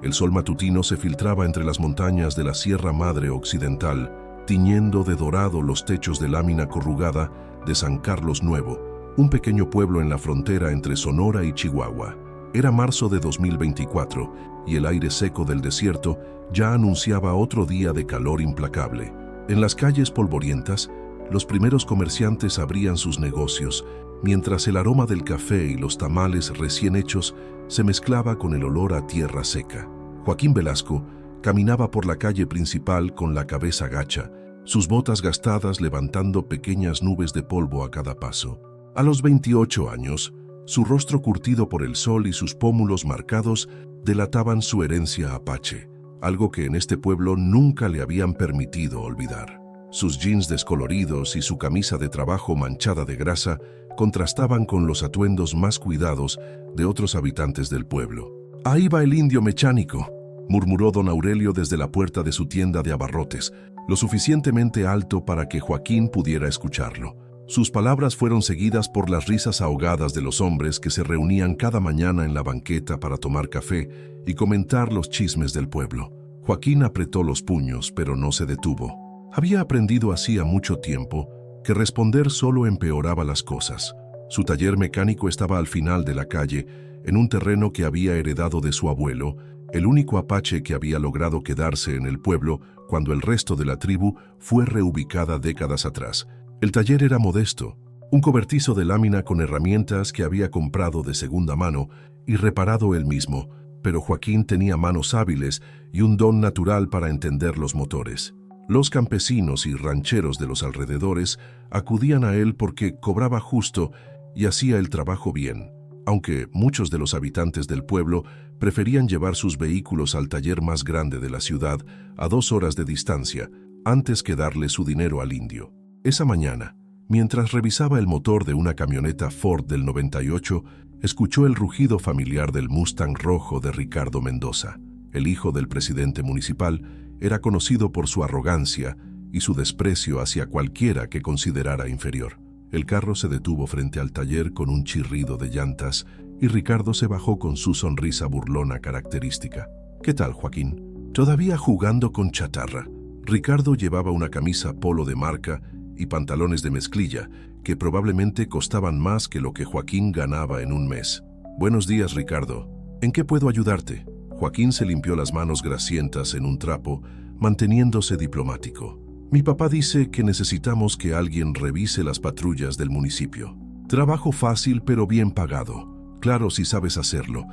El sol matutino se filtraba entre las montañas de la Sierra Madre Occidental, tiñendo de dorado los techos de lámina corrugada de San Carlos Nuevo, un pequeño pueblo en la frontera entre Sonora y Chihuahua. Era marzo de 2024 y el aire seco del desierto ya anunciaba otro día de calor implacable. En las calles polvorientas, los primeros comerciantes abrían sus negocios, mientras el aroma del café y los tamales recién hechos se mezclaba con el olor a tierra seca. Joaquín Velasco caminaba por la calle principal con la cabeza gacha, sus botas gastadas levantando pequeñas nubes de polvo a cada paso. A los 28 años, su rostro curtido por el sol y sus pómulos marcados delataban su herencia apache, algo que en este pueblo nunca le habían permitido olvidar. Sus jeans descoloridos y su camisa de trabajo manchada de grasa contrastaban con los atuendos más cuidados de otros habitantes del pueblo. «Ahí va el indio mechánico», murmuró don Aurelio desde la puerta de su tienda de abarrotes, lo suficientemente alto para que Joaquín pudiera escucharlo. Sus palabras fueron seguidas por las risas ahogadas de los hombres que se reunían cada mañana en la banqueta para tomar café y comentar los chismes del pueblo. Joaquín apretó los puños, pero no se detuvo. Había aprendido hacía mucho tiempo que responder solo empeoraba las cosas. Su taller mecánico estaba al final de la calle, en un terreno que había heredado de su abuelo, el único apache que había logrado quedarse en el pueblo cuando el resto de la tribu fue reubicada décadas atrás. El taller era modesto, un cobertizo de lámina con herramientas que había comprado de segunda mano y reparado él mismo, pero Joaquín tenía manos hábiles y un don natural para entender los motores. Los campesinos y rancheros de los alrededores acudían a él porque cobraba justo y hacía el trabajo bien, aunque muchos de los habitantes del pueblo preferían llevar sus vehículos al taller más grande de la ciudad a 2 horas de distancia antes que darle su dinero al indio. Esa mañana, mientras revisaba el motor de una camioneta Ford del 98, escuchó el rugido familiar del Mustang rojo de Ricardo Mendoza. El hijo del presidente municipal era conocido por su arrogancia y su desprecio hacia cualquiera que considerara inferior. El carro se detuvo frente al taller con un chirrido de llantas y Ricardo se bajó con su sonrisa burlona característica. «¿Qué tal, Joaquín? ¿Todavía jugando con chatarra?» Ricardo llevaba una camisa polo de marca y pantalones de mezclilla, que probablemente costaban más que lo que Joaquín ganaba en un mes. «Buenos días, Ricardo. ¿En qué puedo ayudarte?» Joaquín se limpió las manos grasientas en un trapo, manteniéndose diplomático. «Mi papá dice que necesitamos que alguien revise las patrullas del municipio. Trabajo fácil pero bien pagado. Claro, si sabes hacerlo».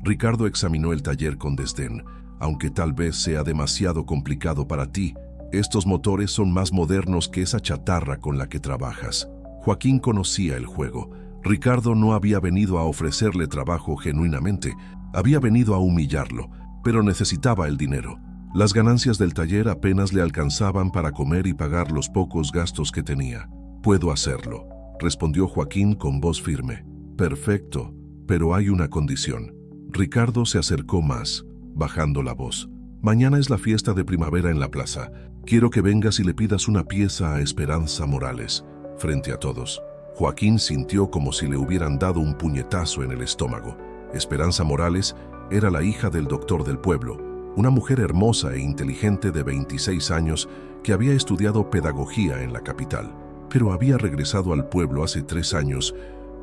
Ricardo examinó el taller con desdén. «Aunque tal vez sea demasiado complicado para ti, estos motores son más modernos que esa chatarra con la que trabajas». Joaquín conocía el juego. Ricardo no había venido a ofrecerle trabajo genuinamente, había venido a humillarlo, pero necesitaba el dinero. Las ganancias del taller apenas le alcanzaban para comer y pagar los pocos gastos que tenía. «Puedo hacerlo», respondió Joaquín con voz firme. «Perfecto, pero hay una condición». Ricardo se acercó más, bajando la voz. «Mañana es la fiesta de primavera en la plaza. Quiero que vengas y le pidas una pieza a Esperanza Morales, frente a todos». Joaquín sintió como si le hubieran dado un puñetazo en el estómago. Esperanza Morales era la hija del doctor del pueblo, una mujer hermosa e inteligente de 26 años que había estudiado pedagogía en la capital, pero había regresado al pueblo hace 3 años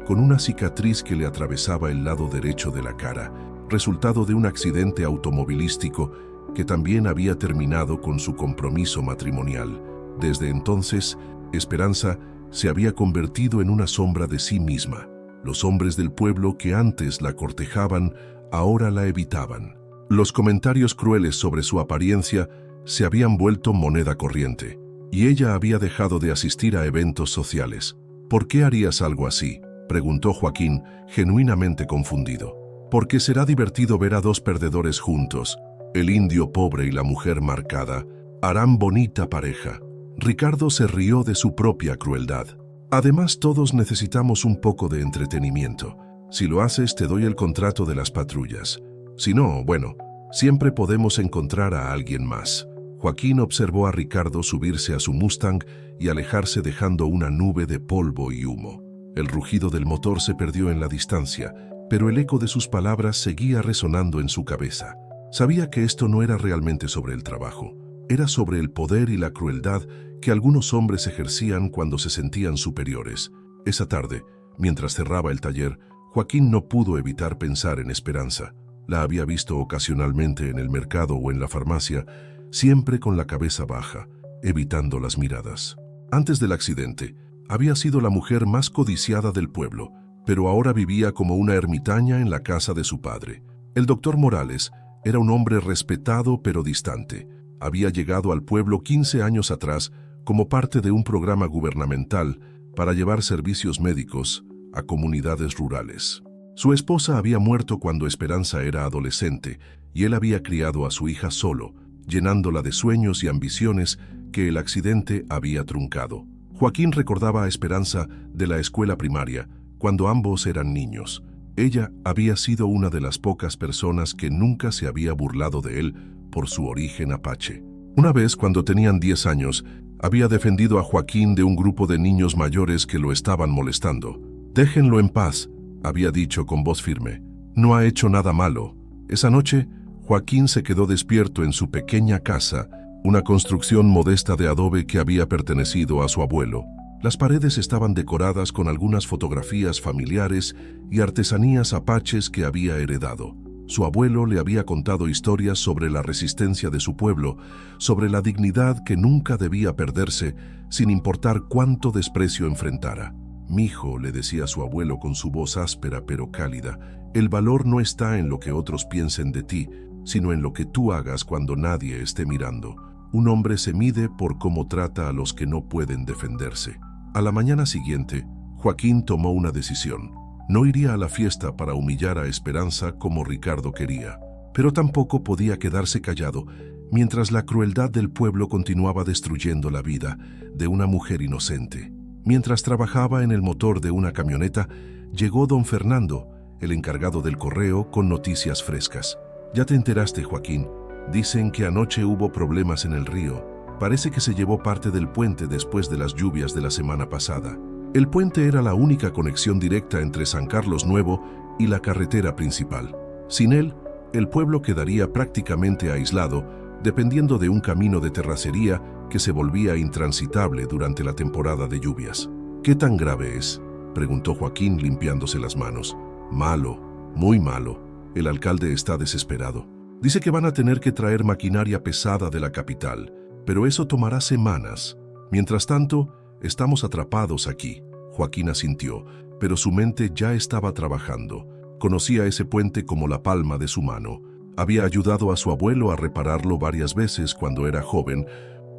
con una cicatriz que le atravesaba el lado derecho de la cara, resultado de un accidente automovilístico que también había terminado con su compromiso matrimonial. Desde entonces, Esperanza se había convertido en una sombra de sí misma. Los hombres del pueblo que antes la cortejaban, ahora la evitaban. Los comentarios crueles sobre su apariencia se habían vuelto moneda corriente, y ella había dejado de asistir a eventos sociales. «¿Por qué harías algo así?», preguntó Joaquín, genuinamente confundido. «Porque será divertido ver a 2 perdedores juntos. El indio pobre y la mujer marcada harán bonita pareja». Ricardo se rió de su propia crueldad. «Además, todos necesitamos un poco de entretenimiento. Si lo haces, te doy el contrato de las patrullas. Si no, bueno, siempre podemos encontrar a alguien más». Joaquín observó a Ricardo subirse a su Mustang y alejarse dejando una nube de polvo y humo. El rugido del motor se perdió en la distancia, pero el eco de sus palabras seguía resonando en su cabeza. Sabía que esto no era realmente sobre el trabajo, era sobre el poder y la crueldad que algunos hombres ejercían cuando se sentían superiores. Esa tarde, mientras cerraba el taller, Joaquín no pudo evitar pensar en Esperanza. La había visto ocasionalmente en el mercado o en la farmacia, siempre con la cabeza baja, evitando las miradas. Antes del accidente, había sido la mujer más codiciada del pueblo, pero ahora vivía como una ermitaña en la casa de su padre. El doctor Morales era un hombre respetado pero distante. Había llegado al pueblo 15 años atrás como parte de un programa gubernamental para llevar servicios médicos a comunidades rurales. Su esposa había muerto cuando Esperanza era adolescente y él había criado a su hija solo, llenándola de sueños y ambiciones que el accidente había truncado. Joaquín recordaba a Esperanza de la escuela primaria, cuando ambos eran niños. Ella había sido una de las pocas personas que nunca se había burlado de él por su origen apache. Una vez, cuando tenían 10 años, había defendido a Joaquín de un grupo de niños mayores que lo estaban molestando. «Déjenlo en paz», había dicho con voz firme. «No ha hecho nada malo». Esa noche, Joaquín se quedó despierto en su pequeña casa, una construcción modesta de adobe que había pertenecido a su abuelo. Las paredes estaban decoradas con algunas fotografías familiares y artesanías apaches que había heredado. Su abuelo le había contado historias sobre la resistencia de su pueblo, sobre la dignidad que nunca debía perderse, sin importar cuánto desprecio enfrentara. «Mijo», le decía su abuelo con su voz áspera pero cálida, «el valor no está en lo que otros piensen de ti, sino en lo que tú hagas cuando nadie esté mirando. Un hombre se mide por cómo trata a los que no pueden defenderse». A la mañana siguiente, Joaquín tomó una decisión. No iría a la fiesta para humillar a Esperanza como Ricardo quería, pero tampoco podía quedarse callado mientras la crueldad del pueblo continuaba destruyendo la vida de una mujer inocente. Mientras trabajaba en el motor de una camioneta, llegó don Fernando, el encargado del correo, con noticias frescas. «Ya te enteraste, Joaquín. Dicen que anoche hubo problemas en el río. Parece que se llevó parte del puente después de las lluvias de la semana pasada». El puente era la única conexión directa entre San Carlos Nuevo y la carretera principal. Sin él, el pueblo quedaría prácticamente aislado, dependiendo de un camino de terracería que se volvía intransitable durante la temporada de lluvias. «¿Qué tan grave es?», preguntó Joaquín limpiándose las manos. «Malo, muy malo. El alcalde está desesperado. Dice que van a tener que traer maquinaria pesada de la capital, pero eso tomará semanas. Mientras tanto, estamos atrapados aquí». Joaquín asintió, pero su mente ya estaba trabajando. Conocía ese puente como la palma de su mano. Había ayudado a su abuelo a repararlo varias veces cuando era joven,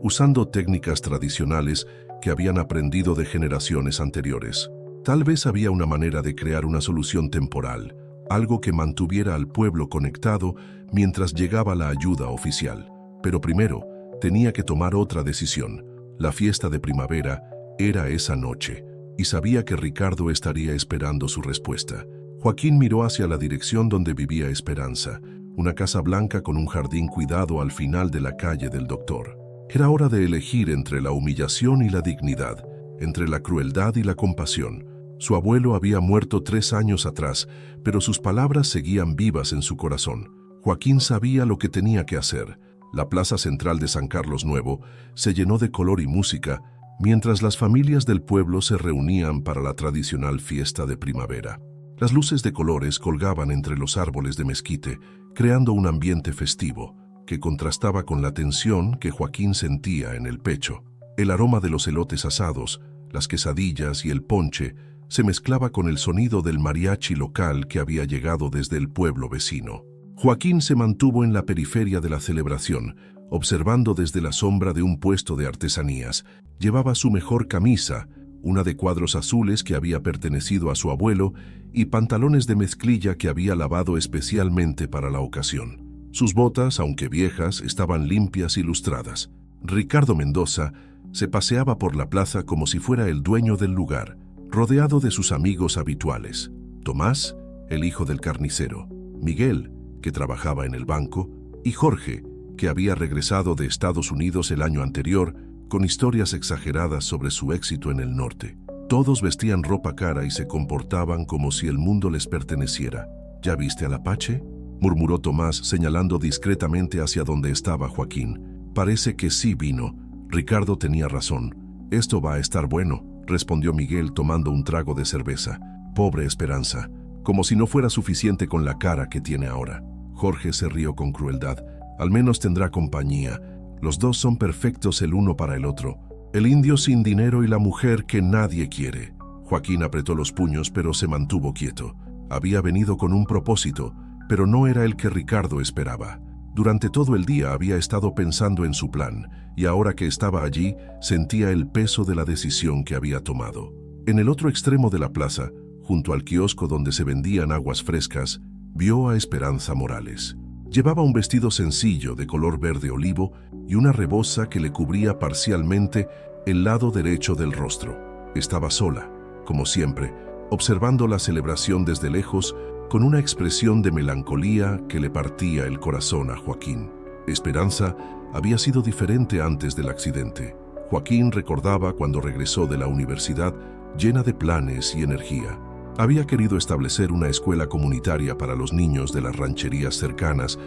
usando técnicas tradicionales que habían aprendido de generaciones anteriores. Tal vez había una manera de crear una solución temporal, algo que mantuviera al pueblo conectado mientras llegaba la ayuda oficial. Pero primero, tenía que tomar otra decisión. La fiesta de primavera era esa noche, y sabía que Ricardo estaría esperando su respuesta. Joaquín miró hacia la dirección donde vivía Esperanza, una casa blanca con un jardín cuidado al final de la calle del doctor. Era hora de elegir entre la humillación y la dignidad, entre la crueldad y la compasión. Su abuelo había muerto 3 años atrás, pero sus palabras seguían vivas en su corazón. Joaquín sabía lo que tenía que hacer. La plaza central de San Carlos Nuevo se llenó de color y música, mientras las familias del pueblo se reunían para la tradicional fiesta de primavera. Las luces de colores colgaban entre los árboles de mezquite, creando un ambiente festivo que contrastaba con la tensión que Joaquín sentía en el pecho. El aroma de los elotes asados, las quesadillas y el ponche se mezclaba con el sonido del mariachi local que había llegado desde el pueblo vecino. Joaquín se mantuvo en la periferia de la celebración, observando desde la sombra de un puesto de artesanías. Llevaba su mejor camisa, una de cuadros azules que había pertenecido a su abuelo, y pantalones de mezclilla que había lavado especialmente para la ocasión. Sus botas, aunque viejas, estaban limpias y lustradas. Ricardo Mendoza se paseaba por la plaza como si fuera el dueño del lugar, rodeado de sus amigos habituales. Tomás, el hijo del carnicero, Miguel, que trabajaba en el banco, y Jorge, que había regresado de Estados Unidos el año anterior, con historias exageradas sobre su éxito en el norte. Todos vestían ropa cara y se comportaban como si el mundo les perteneciera. «¿Ya viste al apache?», murmuró Tomás, señalando discretamente hacia donde estaba Joaquín. Parece que sí vino. Ricardo tenía razón. Esto va a estar bueno, respondió Miguel tomando un trago de cerveza. Pobre Esperanza, como si no fuera suficiente con la cara que tiene ahora. Jorge se rió con crueldad. Al menos tendrá compañía. Los dos son perfectos el uno para el otro. El indio sin dinero y la mujer que nadie quiere. Joaquín apretó los puños, pero se mantuvo quieto. Había venido con un propósito, pero no era el que Ricardo esperaba. Durante todo el día había estado pensando en su plan, y ahora que estaba allí, sentía el peso de la decisión que había tomado. En el otro extremo de la plaza, junto al kiosco donde se vendían aguas frescas, vio a Esperanza Morales. Llevaba un vestido sencillo de color verde olivo y una reboza que le cubría parcialmente el lado derecho del rostro. Estaba sola, como siempre, observando la celebración desde lejos con una expresión de melancolía que le partía el corazón a Joaquín. Esperanza había sido diferente antes del accidente. Joaquín recordaba cuando regresó de la universidad llena de planes y energía. Había querido establecer una escuela comunitaria para los niños de las rancherías cercanas,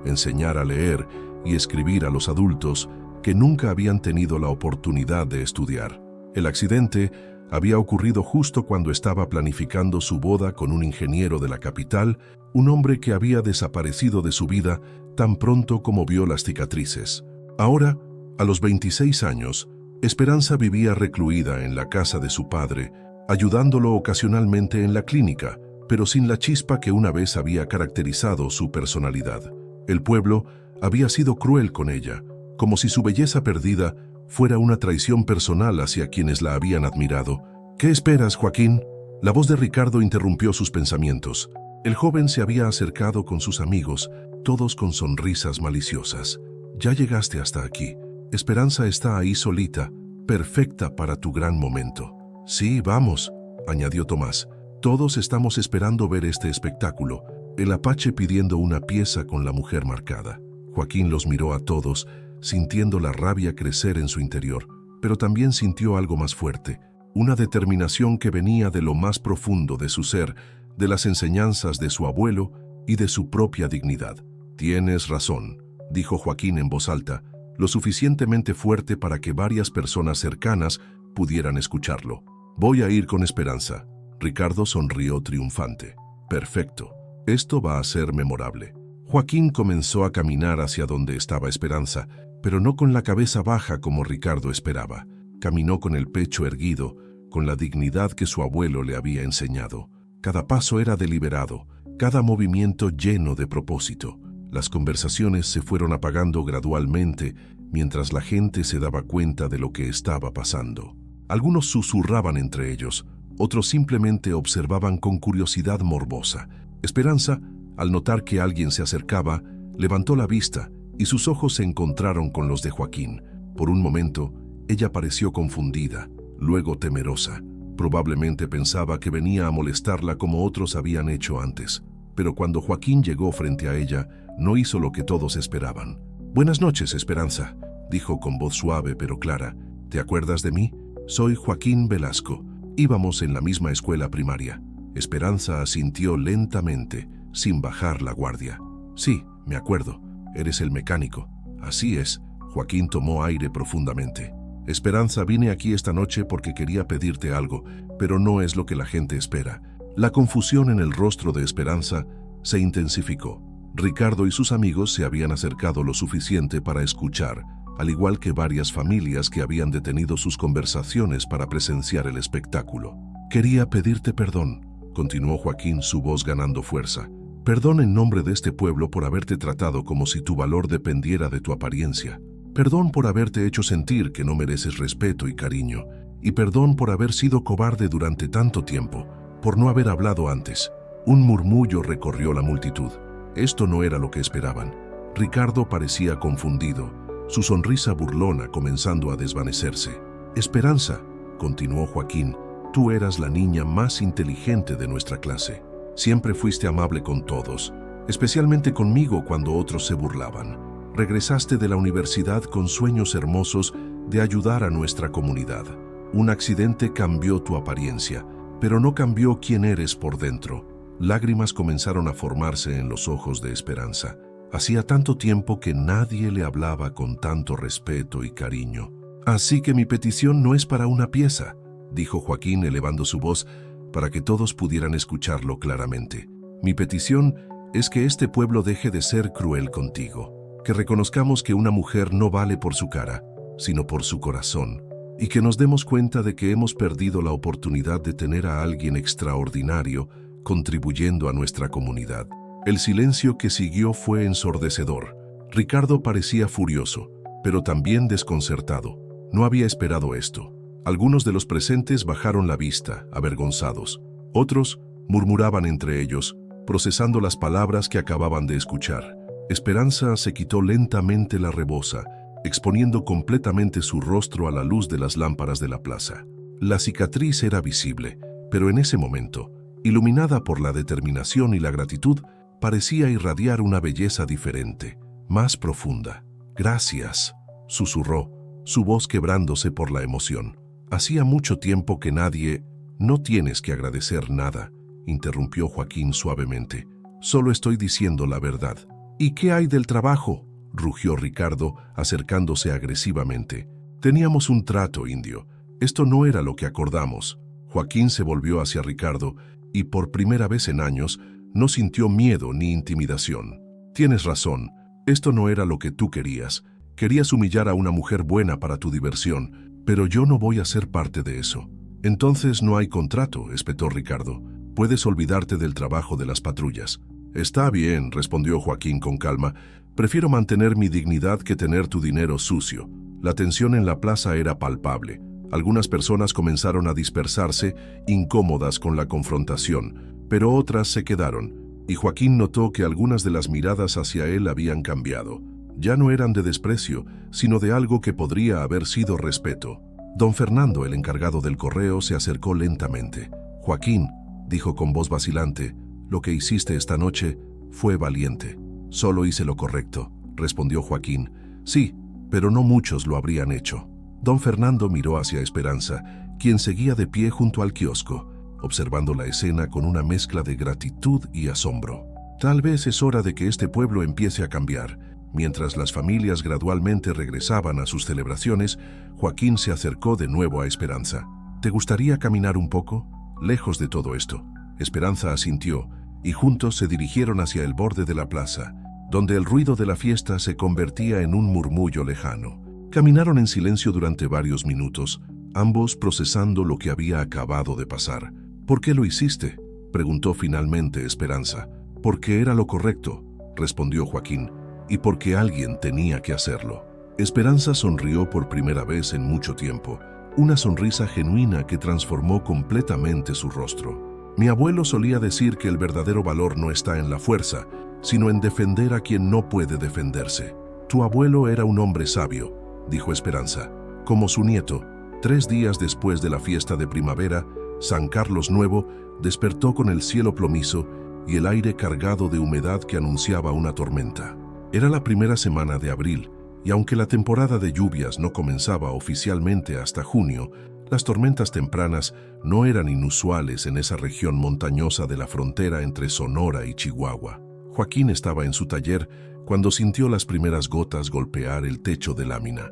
enseñar a leer y escribir a los adultos que nunca habían tenido la oportunidad de estudiar. El accidente había ocurrido justo cuando estaba planificando su boda con un ingeniero de la capital, un hombre que había desaparecido de su vida tan pronto como vio las cicatrices. Ahora, a los 26 años, Esperanza vivía recluida en la casa de su padre, ayudándolo ocasionalmente en la clínica, pero sin la chispa que una vez había caracterizado su personalidad. El pueblo había sido cruel con ella, como si su belleza perdida fuera una traición personal hacia quienes la habían admirado. ¿Qué esperas, Joaquín? La voz de Ricardo interrumpió sus pensamientos. El joven se había acercado con sus amigos, todos con sonrisas maliciosas. Ya llegaste hasta aquí. Esperanza está ahí solita, perfecta para tu gran momento. Sí, vamos, añadió Tomás. Todos estamos esperando ver este espectáculo. El apache pidiendo una pieza con la mujer marcada. Joaquín los miró a todos, sintiendo la rabia crecer en su interior, pero también sintió algo más fuerte, una determinación que venía de lo más profundo de su ser, de las enseñanzas de su abuelo y de su propia dignidad. Tienes razón, dijo Joaquín en voz alta, lo suficientemente fuerte para que varias personas cercanas pudieran escucharlo. Voy a ir con Esperanza. Ricardo sonrió triunfante. Perfecto, esto va a ser memorable. Joaquín comenzó a caminar hacia donde estaba Esperanza, pero no con la cabeza baja como Ricardo esperaba. Caminó con el pecho erguido, con la dignidad que su abuelo le había enseñado. Cada paso era deliberado, cada movimiento lleno de propósito. Las conversaciones se fueron apagando gradualmente mientras la gente se daba cuenta de lo que estaba pasando. Algunos susurraban entre ellos, otros simplemente observaban con curiosidad morbosa. Esperanza, al notar que alguien se acercaba, levantó la vista y sus ojos se encontraron con los de Joaquín. Por un momento, ella pareció confundida, luego temerosa. Probablemente pensaba que venía a molestarla como otros habían hecho antes. Pero cuando Joaquín llegó frente a ella, no hizo lo que todos esperaban. «Buenas noches, Esperanza», dijo con voz suave pero clara. «¿Te acuerdas de mí? Soy Joaquín Velasco. Íbamos en la misma escuela primaria». Esperanza asintió lentamente, sin bajar la guardia. «Sí, me acuerdo. Eres el mecánico». «Así es». Joaquín tomó aire profundamente. «Esperanza, vine aquí esta noche porque quería pedirte algo, pero no es lo que la gente espera». La confusión en el rostro de Esperanza se intensificó. Ricardo y sus amigos se habían acercado lo suficiente para escuchar, al igual que varias familias que habían detenido sus conversaciones para presenciar el espectáculo. «Quería pedirte perdón», continuó Joaquín, su voz ganando fuerza. «Perdón en nombre de este pueblo por haberte tratado como si tu valor dependiera de tu apariencia. Perdón por haberte hecho sentir que no mereces respeto y cariño. Y perdón por haber sido cobarde durante tanto tiempo, por no haber hablado antes». Un murmullo recorrió la multitud. Esto no era lo que esperaban. Ricardo parecía confundido, su sonrisa burlona comenzando a desvanecerse. «Esperanza», continuó Joaquín, «tú eras la niña más inteligente de nuestra clase. Siempre fuiste amable con todos, especialmente conmigo cuando otros se burlaban. Regresaste de la universidad con sueños hermosos de ayudar a nuestra comunidad. Un accidente cambió tu apariencia, pero no cambió quién eres por dentro. Lágrimas comenzaron a formarse en los ojos de Esperanza. Hacía tanto tiempo que nadie le hablaba con tanto respeto y cariño. «Así que mi petición no es para una pieza», dijo Joaquín elevando su voz para que todos pudieran escucharlo claramente. «Mi petición es que este pueblo deje de ser cruel contigo, que reconozcamos que una mujer no vale por su cara, sino por su corazón, y que nos demos cuenta de que hemos perdido la oportunidad de tener a alguien extraordinario contribuyendo a nuestra comunidad». El silencio que siguió fue ensordecedor. Ricardo parecía furioso, pero también desconcertado. No había esperado esto. Algunos de los presentes bajaron la vista, avergonzados. Otros murmuraban entre ellos, procesando las palabras que acababan de escuchar. Esperanza se quitó lentamente la reboza, exponiendo completamente su rostro a la luz de las lámparas de la plaza. La cicatriz era visible, pero en ese momento, iluminada por la determinación y la gratitud, parecía irradiar una belleza diferente, más profunda. «Gracias», susurró, su voz quebrándose por la emoción. «Hacía mucho tiempo que nadie...». «No tienes que agradecer nada», interrumpió Joaquín suavemente. «Solo estoy diciendo la verdad». «¿Y qué hay del trabajo?», rugió Ricardo, acercándose agresivamente. «Teníamos un trato, indio. Esto no era lo que acordamos». Joaquín se volvió hacia Ricardo y, por primera vez en años, no sintió miedo ni intimidación. «Tienes razón, esto no era lo que tú querías. Querías humillar a una mujer buena para tu diversión, pero yo no voy a ser parte de eso». «Entonces no hay contrato», espetó Ricardo. «Puedes olvidarte del trabajo de las patrullas». «Está bien», respondió Joaquín con calma. «Prefiero mantener mi dignidad que tener tu dinero sucio». La tensión en la plaza era palpable. Algunas personas comenzaron a dispersarse, incómodas con la confrontación, pero otras se quedaron, y Joaquín notó que algunas de las miradas hacia él habían cambiado. Ya no eran de desprecio, sino de algo que podría haber sido respeto. Don Fernando, el encargado del correo, se acercó lentamente. «Joaquín», dijo con voz vacilante, «lo que hiciste esta noche fue valiente». «Solo hice lo correcto», respondió Joaquín. «Sí, pero no muchos lo habrían hecho». Don Fernando miró hacia Esperanza, quien seguía de pie junto al kiosco, observando la escena con una mezcla de gratitud y asombro. «Tal vez es hora de que este pueblo empiece a cambiar». Mientras las familias gradualmente regresaban a sus celebraciones, Joaquín se acercó de nuevo a Esperanza. «¿Te gustaría caminar un poco? Lejos de todo esto». Esperanza asintió, y juntos se dirigieron hacia el borde de la plaza, donde el ruido de la fiesta se convertía en un murmullo lejano. Caminaron en silencio durante varios minutos, ambos procesando lo que había acabado de pasar. «¿Por qué lo hiciste?», preguntó finalmente Esperanza. «Porque era lo correcto», respondió Joaquín, «y porque alguien tenía que hacerlo». Esperanza sonrió por primera vez en mucho tiempo, una sonrisa genuina que transformó completamente su rostro. «Mi abuelo solía decir que el verdadero valor no está en la fuerza, sino en defender a quien no puede defenderse». «Tu abuelo era un hombre sabio», dijo Esperanza. Como su nieto, 3 días después de la fiesta de primavera, San Carlos Nuevo despertó con el cielo plomizo y el aire cargado de humedad que anunciaba una tormenta. Era la primera semana de abril, y aunque la temporada de lluvias no comenzaba oficialmente hasta junio, las tormentas tempranas no eran inusuales en esa región montañosa de la frontera entre Sonora y Chihuahua. Joaquín estaba en su taller cuando sintió las primeras gotas golpear el techo de lámina.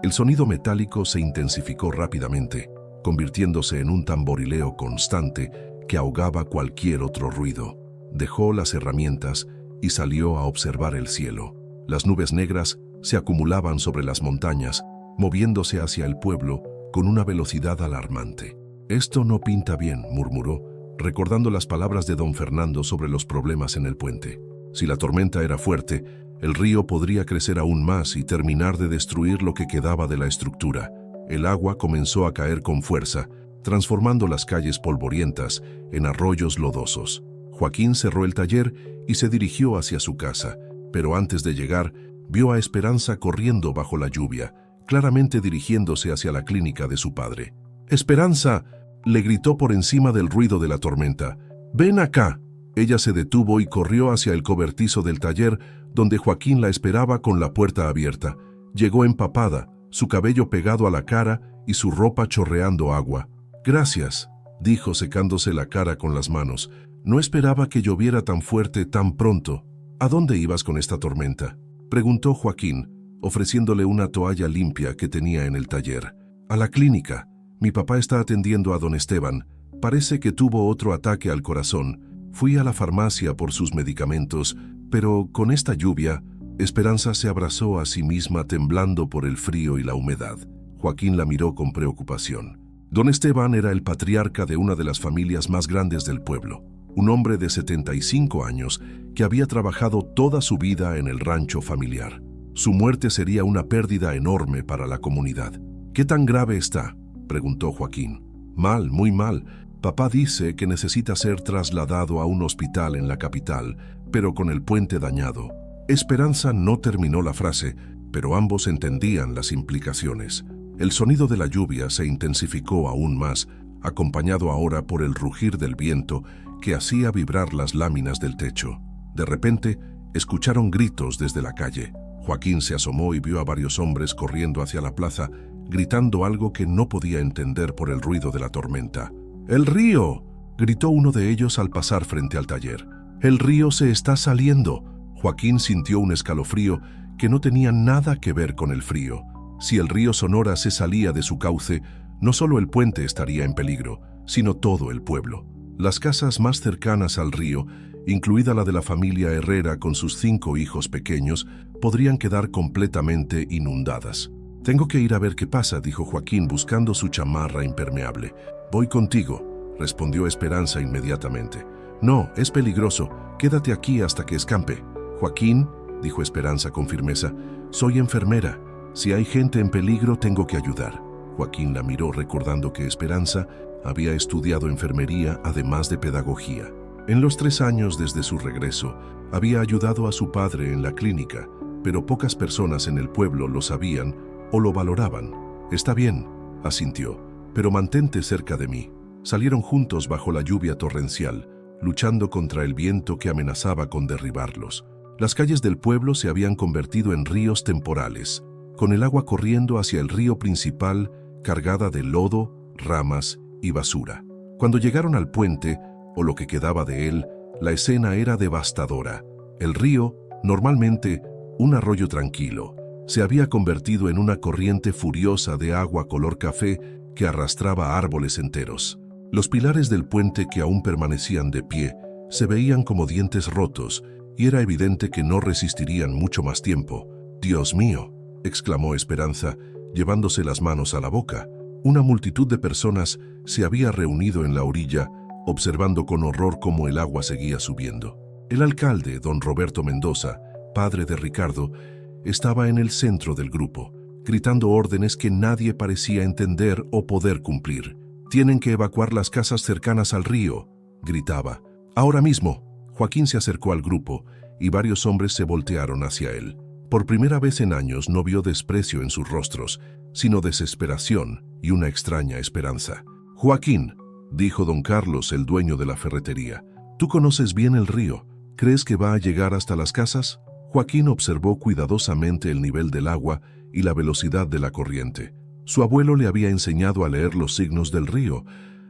El sonido metálico se intensificó rápidamente, convirtiéndose en un tamborileo constante que ahogaba cualquier otro ruido. Dejó las herramientas y salió a observar el cielo. Las nubes negras se acumulaban sobre las montañas, moviéndose hacia el pueblo con una velocidad alarmante. «Esto no pinta bien», murmuró, recordando las palabras de don Fernando sobre los problemas en el puente. Si la tormenta era fuerte, el río podría crecer aún más y terminar de destruir lo que quedaba de la estructura. El agua comenzó a caer con fuerza, transformando las calles polvorientas en arroyos lodosos. Joaquín cerró el taller y se dirigió hacia su casa, pero antes de llegar, vio a Esperanza corriendo bajo la lluvia, claramente dirigiéndose hacia la clínica de su padre. «¡Esperanza!», le gritó por encima del ruido de la tormenta. «¡Ven acá!». Ella se detuvo y corrió hacia el cobertizo del taller, donde Joaquín la esperaba con la puerta abierta. Llegó empapada, su cabello pegado a la cara y su ropa chorreando agua. «Gracias», dijo secándose la cara con las manos. No esperaba que lloviera tan fuerte tan pronto. ¿A dónde ibas con esta tormenta?, preguntó Joaquín, ofreciéndole una toalla limpia que tenía en el taller. A la clínica. Mi papá está atendiendo a don Esteban. Parece que tuvo otro ataque al corazón. Fui a la farmacia por sus medicamentos, pero con esta lluvia, Esperanza se abrazó a sí misma temblando por el frío y la humedad. Joaquín la miró con preocupación. Don Esteban era el patriarca de una de las familias más grandes del pueblo, un hombre de 75 años que había trabajado toda su vida en el rancho familiar. Su muerte sería una pérdida enorme para la comunidad. ¿Qué tan grave está?, preguntó Joaquín. Mal, muy mal. Papá dice que necesita ser trasladado a un hospital en la capital, pero con el puente dañado. Esperanza no terminó la frase, pero ambos entendían las implicaciones. El sonido de la lluvia se intensificó aún más, acompañado ahora por el rugir del viento que hacía vibrar las láminas del techo. De repente, escucharon gritos desde la calle. Joaquín se asomó y vio a varios hombres corriendo hacia la plaza, gritando algo que no podía entender por el ruido de la tormenta. ¡El río!, gritó uno de ellos al pasar frente al taller. ¡El río se está saliendo! Joaquín sintió un escalofrío que no tenía nada que ver con el frío. Si el río Sonora se salía de su cauce, no solo el puente estaría en peligro, sino todo el pueblo. Las casas más cercanas al río, incluida la de la familia Herrera con sus 5 hijos pequeños, podrían quedar completamente inundadas. «Tengo que ir a ver qué pasa», dijo Joaquín buscando su chamarra impermeable. «Voy contigo», respondió Esperanza inmediatamente. «No, es peligroso. Quédate aquí hasta que escampe». «Joaquín», dijo Esperanza con firmeza, «soy enfermera. Si hay gente en peligro, tengo que ayudar». Joaquín la miró recordando que Esperanza había estudiado enfermería además de pedagogía. En los 3 años desde su regreso, había ayudado a su padre en la clínica, pero pocas personas en el pueblo lo sabían o lo valoraban. «Está bien», asintió, «pero mantente cerca de mí». Salieron juntos bajo la lluvia torrencial, luchando contra el viento que amenazaba con derribarlos. Las calles del pueblo se habían convertido en ríos temporales, con el agua corriendo hacia el río principal, cargada de lodo, ramas y basura. Cuando llegaron al puente, o lo que quedaba de él, la escena era devastadora. El río, normalmente un arroyo tranquilo, se había convertido en una corriente furiosa de agua color café que arrastraba árboles enteros. Los pilares del puente que aún permanecían de pie se veían como dientes rotos y era evidente que no resistirían mucho más tiempo. «Dios mío», exclamó Esperanza, llevándose las manos a la boca. Una multitud de personas se había reunido en la orilla, observando con horror cómo el agua seguía subiendo. El alcalde, don Roberto Mendoza, padre de Ricardo, estaba en el centro del grupo, gritando órdenes que nadie parecía entender o poder cumplir. «Tienen que evacuar las casas cercanas al río», gritaba. «Ahora mismo». Joaquín se acercó al grupo y varios hombres se voltearon hacia él. Por primera vez en años no vio desprecio en sus rostros, sino desesperación y una extraña esperanza. «Joaquín», dijo don Carlos, el dueño de la ferretería, «tú conoces bien el río. ¿Crees que va a llegar hasta las casas?». Joaquín observó cuidadosamente el nivel del agua y la velocidad de la corriente. Su abuelo le había enseñado a leer los signos del río,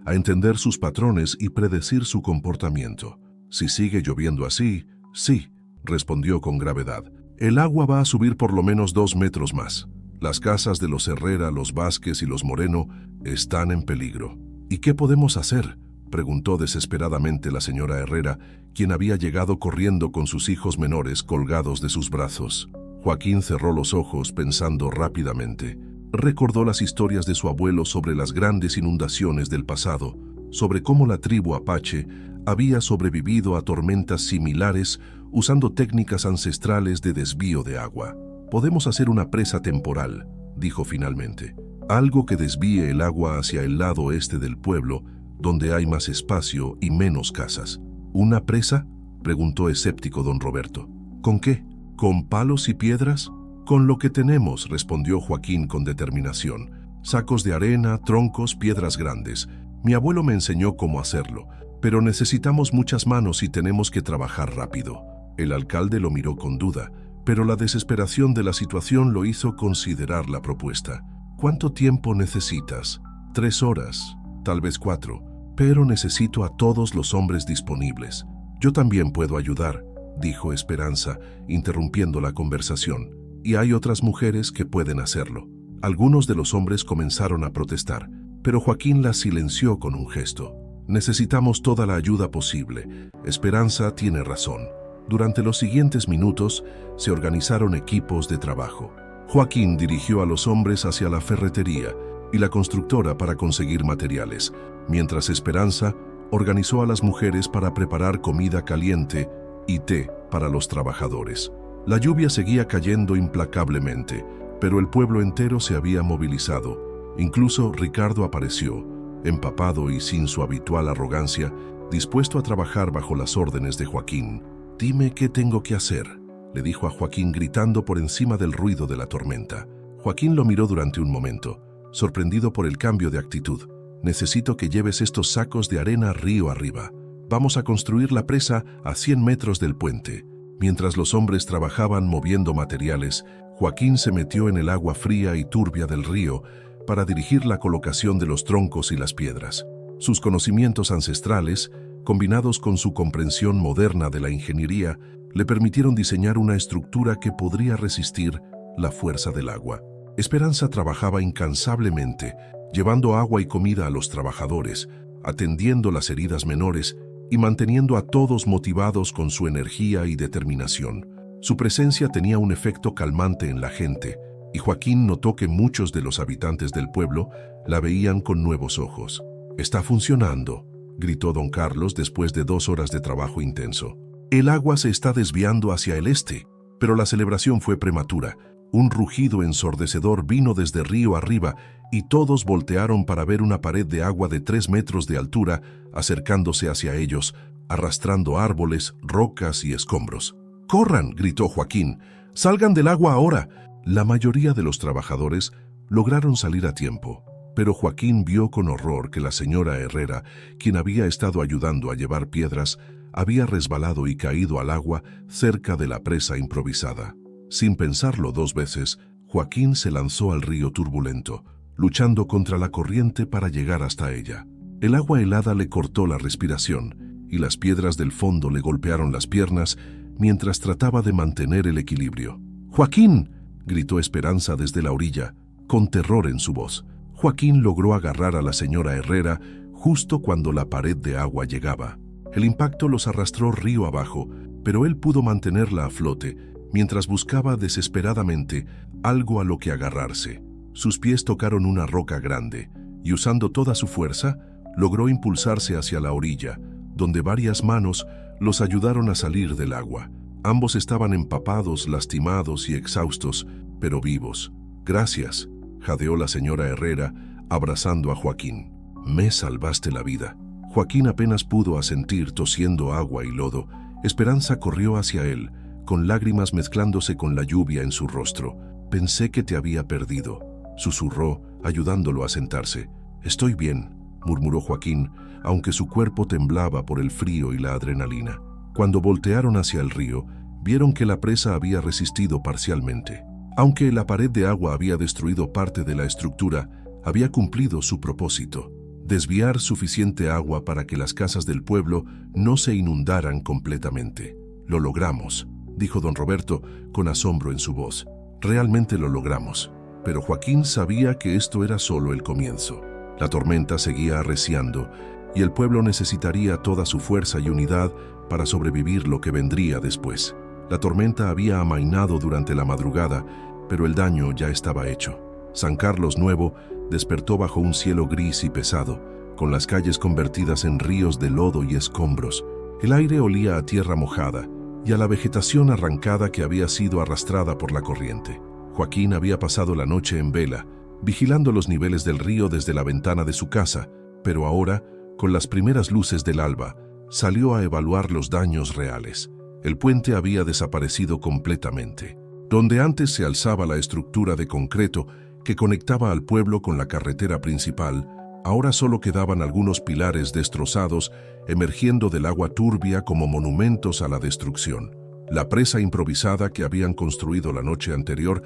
a entender sus patrones y predecir su comportamiento. «Si sigue lloviendo así, sí», respondió con gravedad. «El agua va a subir por lo menos 2 metros más. Las casas de los Herrera, los Vázquez y los Moreno están en peligro». «¿Y qué podemos hacer?», preguntó desesperadamente la señora Herrera, quien había llegado corriendo con sus hijos menores colgados de sus brazos. Joaquín cerró los ojos pensando rápidamente. Recordó las historias de su abuelo sobre las grandes inundaciones del pasado, sobre cómo la tribu Apache había sobrevivido a tormentas similares usando técnicas ancestrales de desvío de agua. «Podemos hacer una presa temporal», dijo finalmente. «Algo que desvíe el agua hacia el lado este del pueblo, donde hay más espacio y menos casas». «¿Una presa?», preguntó escéptico don Roberto. «¿Con qué? ¿Con palos y piedras?». «Con lo que tenemos», respondió Joaquín con determinación. «Sacos de arena, troncos, piedras grandes. Mi abuelo me enseñó cómo hacerlo, pero necesitamos muchas manos y tenemos que trabajar rápido». El alcalde lo miró con duda, pero la desesperación de la situación lo hizo considerar la propuesta. «¿Cuánto tiempo necesitas?». «3 horas, tal vez 4. Pero necesito a todos los hombres disponibles. Yo también puedo ayudar, dijo Esperanza, interrumpiendo la conversación. Y hay otras mujeres que pueden hacerlo. Algunos de los hombres comenzaron a protestar, pero Joaquín las silenció con un gesto. Necesitamos toda la ayuda posible. Esperanza tiene razón. Durante los siguientes minutos se organizaron equipos de trabajo. Joaquín dirigió a los hombres hacia la ferretería y la constructora para conseguir materiales, mientras Esperanza organizó a las mujeres para preparar comida caliente y té para los trabajadores. La lluvia seguía cayendo implacablemente, pero el pueblo entero se había movilizado. Incluso Ricardo apareció, empapado y sin su habitual arrogancia, dispuesto a trabajar bajo las órdenes de Joaquín. «Dime qué tengo que hacer», le dijo a Joaquín gritando por encima del ruido de la tormenta. Joaquín lo miró durante un momento, sorprendido por el cambio de actitud. «Necesito que lleves estos sacos de arena río arriba. Vamos a construir la presa a 100 metros del puente». Mientras los hombres trabajaban moviendo materiales, Joaquín se metió en el agua fría y turbia del río para dirigir la colocación de los troncos y las piedras. Sus conocimientos ancestrales, combinados con su comprensión moderna de la ingeniería, le permitieron diseñar una estructura que podría resistir la fuerza del agua. Esperanza trabajaba incansablemente, llevando agua y comida a los trabajadores, atendiendo las heridas menores y manteniendo a todos motivados con su energía y determinación. Su presencia tenía un efecto calmante en la gente, y Joaquín notó que muchos de los habitantes del pueblo la veían con nuevos ojos. «Está funcionando», gritó don Carlos después de 2 horas de trabajo intenso. «El agua se está desviando hacia el este». Pero la celebración fue prematura. Un rugido ensordecedor vino desde río arriba y todos voltearon para ver una pared de agua de 3 metros de altura acercándose hacia ellos, arrastrando árboles, rocas y escombros. «¡Corran!», gritó Joaquín. «¡Salgan del agua ahora!». La mayoría de los trabajadores lograron salir a tiempo, pero Joaquín vio con horror que la señora Herrera, quien había estado ayudando a llevar piedras, había resbalado y caído al agua cerca de la presa improvisada. Sin pensarlo 2 veces, Joaquín se lanzó al río turbulento, luchando contra la corriente para llegar hasta ella. El agua helada le cortó la respiración y las piedras del fondo le golpearon las piernas mientras trataba de mantener el equilibrio. «¡Joaquín!», gritó Esperanza desde la orilla, con terror en su voz. Joaquín logró agarrar a la señora Herrera justo cuando la pared de agua llegaba. El impacto los arrastró río abajo, pero él pudo mantenerla a flote mientras buscaba desesperadamente algo a lo que agarrarse. Sus pies tocaron una roca grande y, usando toda su fuerza, logró impulsarse hacia la orilla, donde varias manos los ayudaron a salir del agua. Ambos estaban empapados, lastimados y exhaustos, pero vivos. «Gracias», jadeó la señora Herrera, abrazando a Joaquín. «Me salvaste la vida». Joaquín apenas pudo asentir, tosiendo agua y lodo. Esperanza corrió hacia él, con lágrimas mezclándose con la lluvia en su rostro. «Pensé que te había perdido», susurró, ayudándolo a sentarse. «Estoy bien», murmuró Joaquín, aunque su cuerpo temblaba por el frío y la adrenalina. Cuando voltearon hacia el río, vieron que la presa había resistido parcialmente. Aunque la pared de agua había destruido parte de la estructura, había cumplido su propósito: desviar suficiente agua para que las casas del pueblo no se inundaran completamente. «Lo logramos», dijo don Roberto con asombro en su voz. «Realmente lo logramos». Pero Joaquín sabía que esto era solo el comienzo. La tormenta seguía arreciando y el pueblo necesitaría toda su fuerza y unidad para sobrevivir lo que vendría después. La tormenta había amainado durante la madrugada, pero el daño ya estaba hecho. San Carlos Nuevo despertó bajo un cielo gris y pesado, con las calles convertidas en ríos de lodo y escombros. El aire olía a tierra mojada y a la vegetación arrancada que había sido arrastrada por la corriente. Joaquín había pasado la noche en vela, vigilando los niveles del río desde la ventana de su casa, pero ahora, con las primeras luces del alba, salió a evaluar los daños reales. El puente había desaparecido completamente. Donde antes se alzaba la estructura de concreto que conectaba al pueblo con la carretera principal, ahora solo quedaban algunos pilares destrozados emergiendo del agua turbia como monumentos a la destrucción. La presa improvisada que habían construido la noche anterior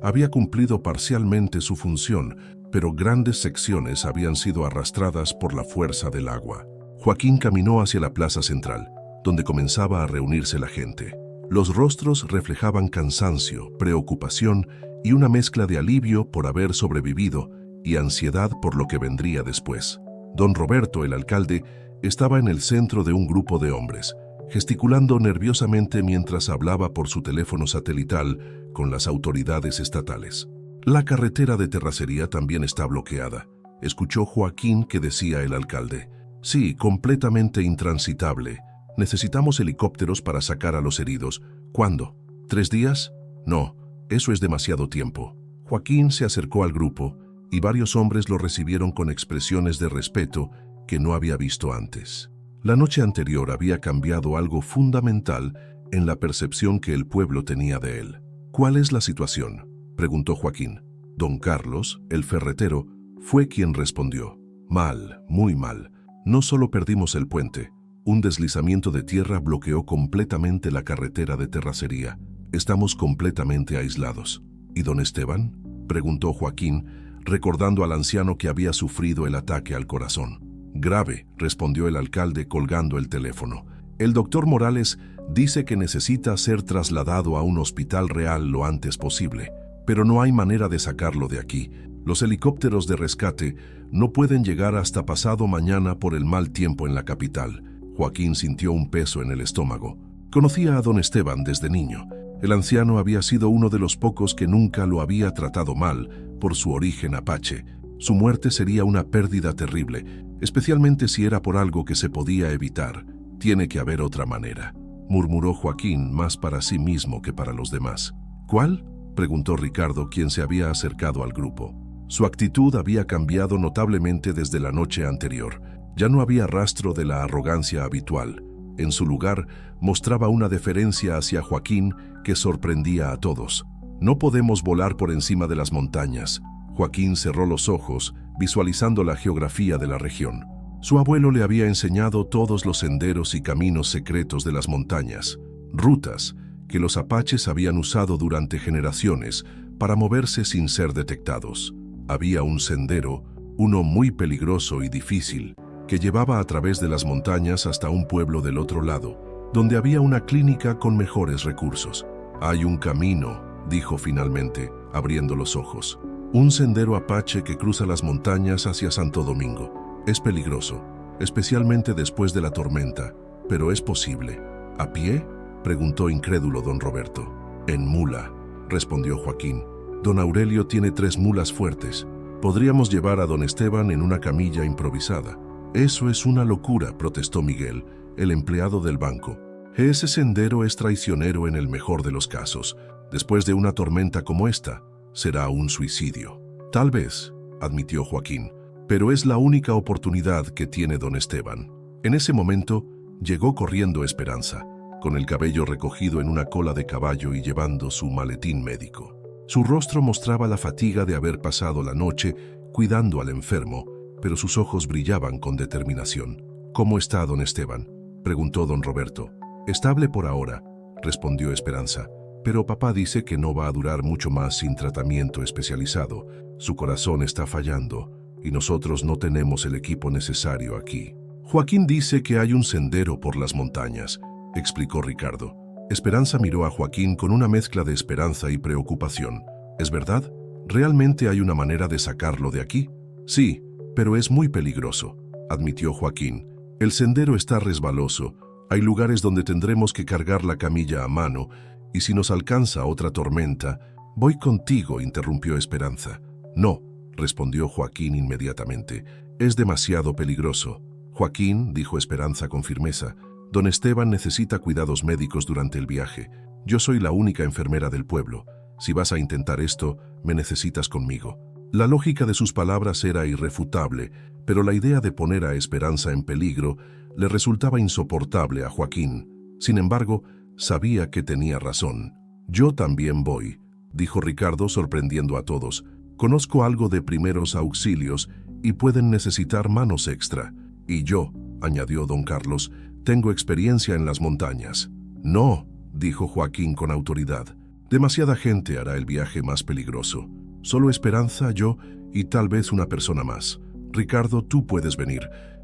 había cumplido parcialmente su función, pero grandes secciones habían sido arrastradas por la fuerza del agua. Joaquín caminó hacia la plaza central, donde comenzaba a reunirse la gente. Los rostros reflejaban cansancio, preocupación y una mezcla de alivio por haber sobrevivido y ansiedad por lo que vendría después. Don Roberto, el alcalde, estaba en el centro de un grupo de hombres, gesticulando nerviosamente mientras hablaba por su teléfono satelital con las autoridades estatales. La carretera de terracería también está bloqueada, escuchó Joaquín que decía el alcalde. Sí, completamente intransitable. Necesitamos helicópteros para sacar a los heridos. ¿Cuándo? ¿3 días? No, eso es demasiado tiempo. Joaquín se acercó al grupo y varios hombres lo recibieron con expresiones de respeto que no había visto antes. La noche anterior había cambiado algo fundamental en la percepción que el pueblo tenía de él. ¿Cuál es la situación?, preguntó Joaquín. Don Carlos, el ferretero, fue quien respondió. Mal, muy mal. No solo perdimos el puente, un deslizamiento de tierra bloqueó completamente la carretera de terracería. Estamos completamente aislados. ¿Y don Esteban?, preguntó Joaquín, recordando al anciano que había sufrido el ataque al corazón. Grave, respondió el alcalde colgando el teléfono. El doctor Morales dice que necesita ser trasladado a un hospital real lo antes posible, pero no hay manera de sacarlo de aquí. Los helicópteros de rescate no pueden llegar hasta pasado mañana por el mal tiempo en la capital. Joaquín sintió un peso en el estómago. Conocía a don Esteban desde niño. El anciano había sido uno de los pocos que nunca lo había tratado mal por su origen apache. Su muerte sería una pérdida terrible, especialmente si era por algo que se podía evitar. Tiene que haber otra manera, murmuró Joaquín más para sí mismo que para los demás. ¿Cuál?, preguntó Ricardo, quien se había acercado al grupo. Su actitud había cambiado notablemente desde la noche anterior. Ya no había rastro de la arrogancia habitual. En su lugar, mostraba una deferencia hacia Joaquín que sorprendía a todos. No podemos volar por encima de las montañas. Joaquín cerró los ojos, visualizando la geografía de la región. Su abuelo le había enseñado todos los senderos y caminos secretos de las montañas, rutas que los apaches habían usado durante generaciones para moverse sin ser detectados. Había un sendero, uno muy peligroso y difícil, que llevaba a través de las montañas hasta un pueblo del otro lado, donde había una clínica con mejores recursos. Hay un camino, dijo finalmente, abriendo los ojos. Un sendero apache que cruza las montañas hacia Santo Domingo. Es peligroso, especialmente después de la tormenta, pero es posible. ¿A pie?, preguntó incrédulo don Roberto. En mula, respondió Joaquín. Don Aurelio tiene 3 mulas fuertes. Podríamos llevar a don Esteban en una camilla improvisada. Eso es una locura, protestó Miguel, el empleado del banco. Ese sendero es traicionero en el mejor de los casos. Después de una tormenta como esta, será un suicidio. Tal vez, admitió Joaquín, pero es la única oportunidad que tiene don Esteban. En ese momento, llegó corriendo Esperanza, con el cabello recogido en una cola de caballo y llevando su maletín médico. Su rostro mostraba la fatiga de haber pasado la noche cuidando al enfermo, pero sus ojos brillaban con determinación. ¿Cómo está don Esteban?, preguntó don Roberto. Estable por ahora, respondió Esperanza, pero papá dice que no va a durar mucho más sin tratamiento especializado. Su corazón está fallando y nosotros no tenemos el equipo necesario aquí. Joaquín dice que hay un sendero por las montañas, explicó Ricardo. Esperanza miró a Joaquín con una mezcla de esperanza y preocupación. ¿Es verdad? ¿Realmente hay una manera de sacarlo de aquí? Sí, pero es muy peligroso, admitió Joaquín. El sendero está resbaloso, hay lugares donde tendremos que cargar la camilla a mano, y si nos alcanza otra tormenta... Voy contigo, interrumpió Esperanza. No, respondió Joaquín inmediatamente. Es demasiado peligroso. Joaquín, dijo Esperanza con firmeza, don Esteban necesita cuidados médicos durante el viaje. Yo soy la única enfermera del pueblo. Si vas a intentar esto, me necesitas conmigo. La lógica de sus palabras era irrefutable, pero la idea de poner a Esperanza en peligro le resultaba insoportable a Joaquín. Sin embargo, sabía que tenía razón. Yo también voy, dijo Ricardo sorprendiendo a todos. Conozco algo de primeros auxilios y pueden necesitar manos extra. Y yo, añadió don Carlos, tengo experiencia en las montañas. No, dijo Joaquín con autoridad. Demasiada gente hará el viaje más peligroso. Solo Esperanza, yo y tal vez una persona más. Ricardo, tú puedes venir,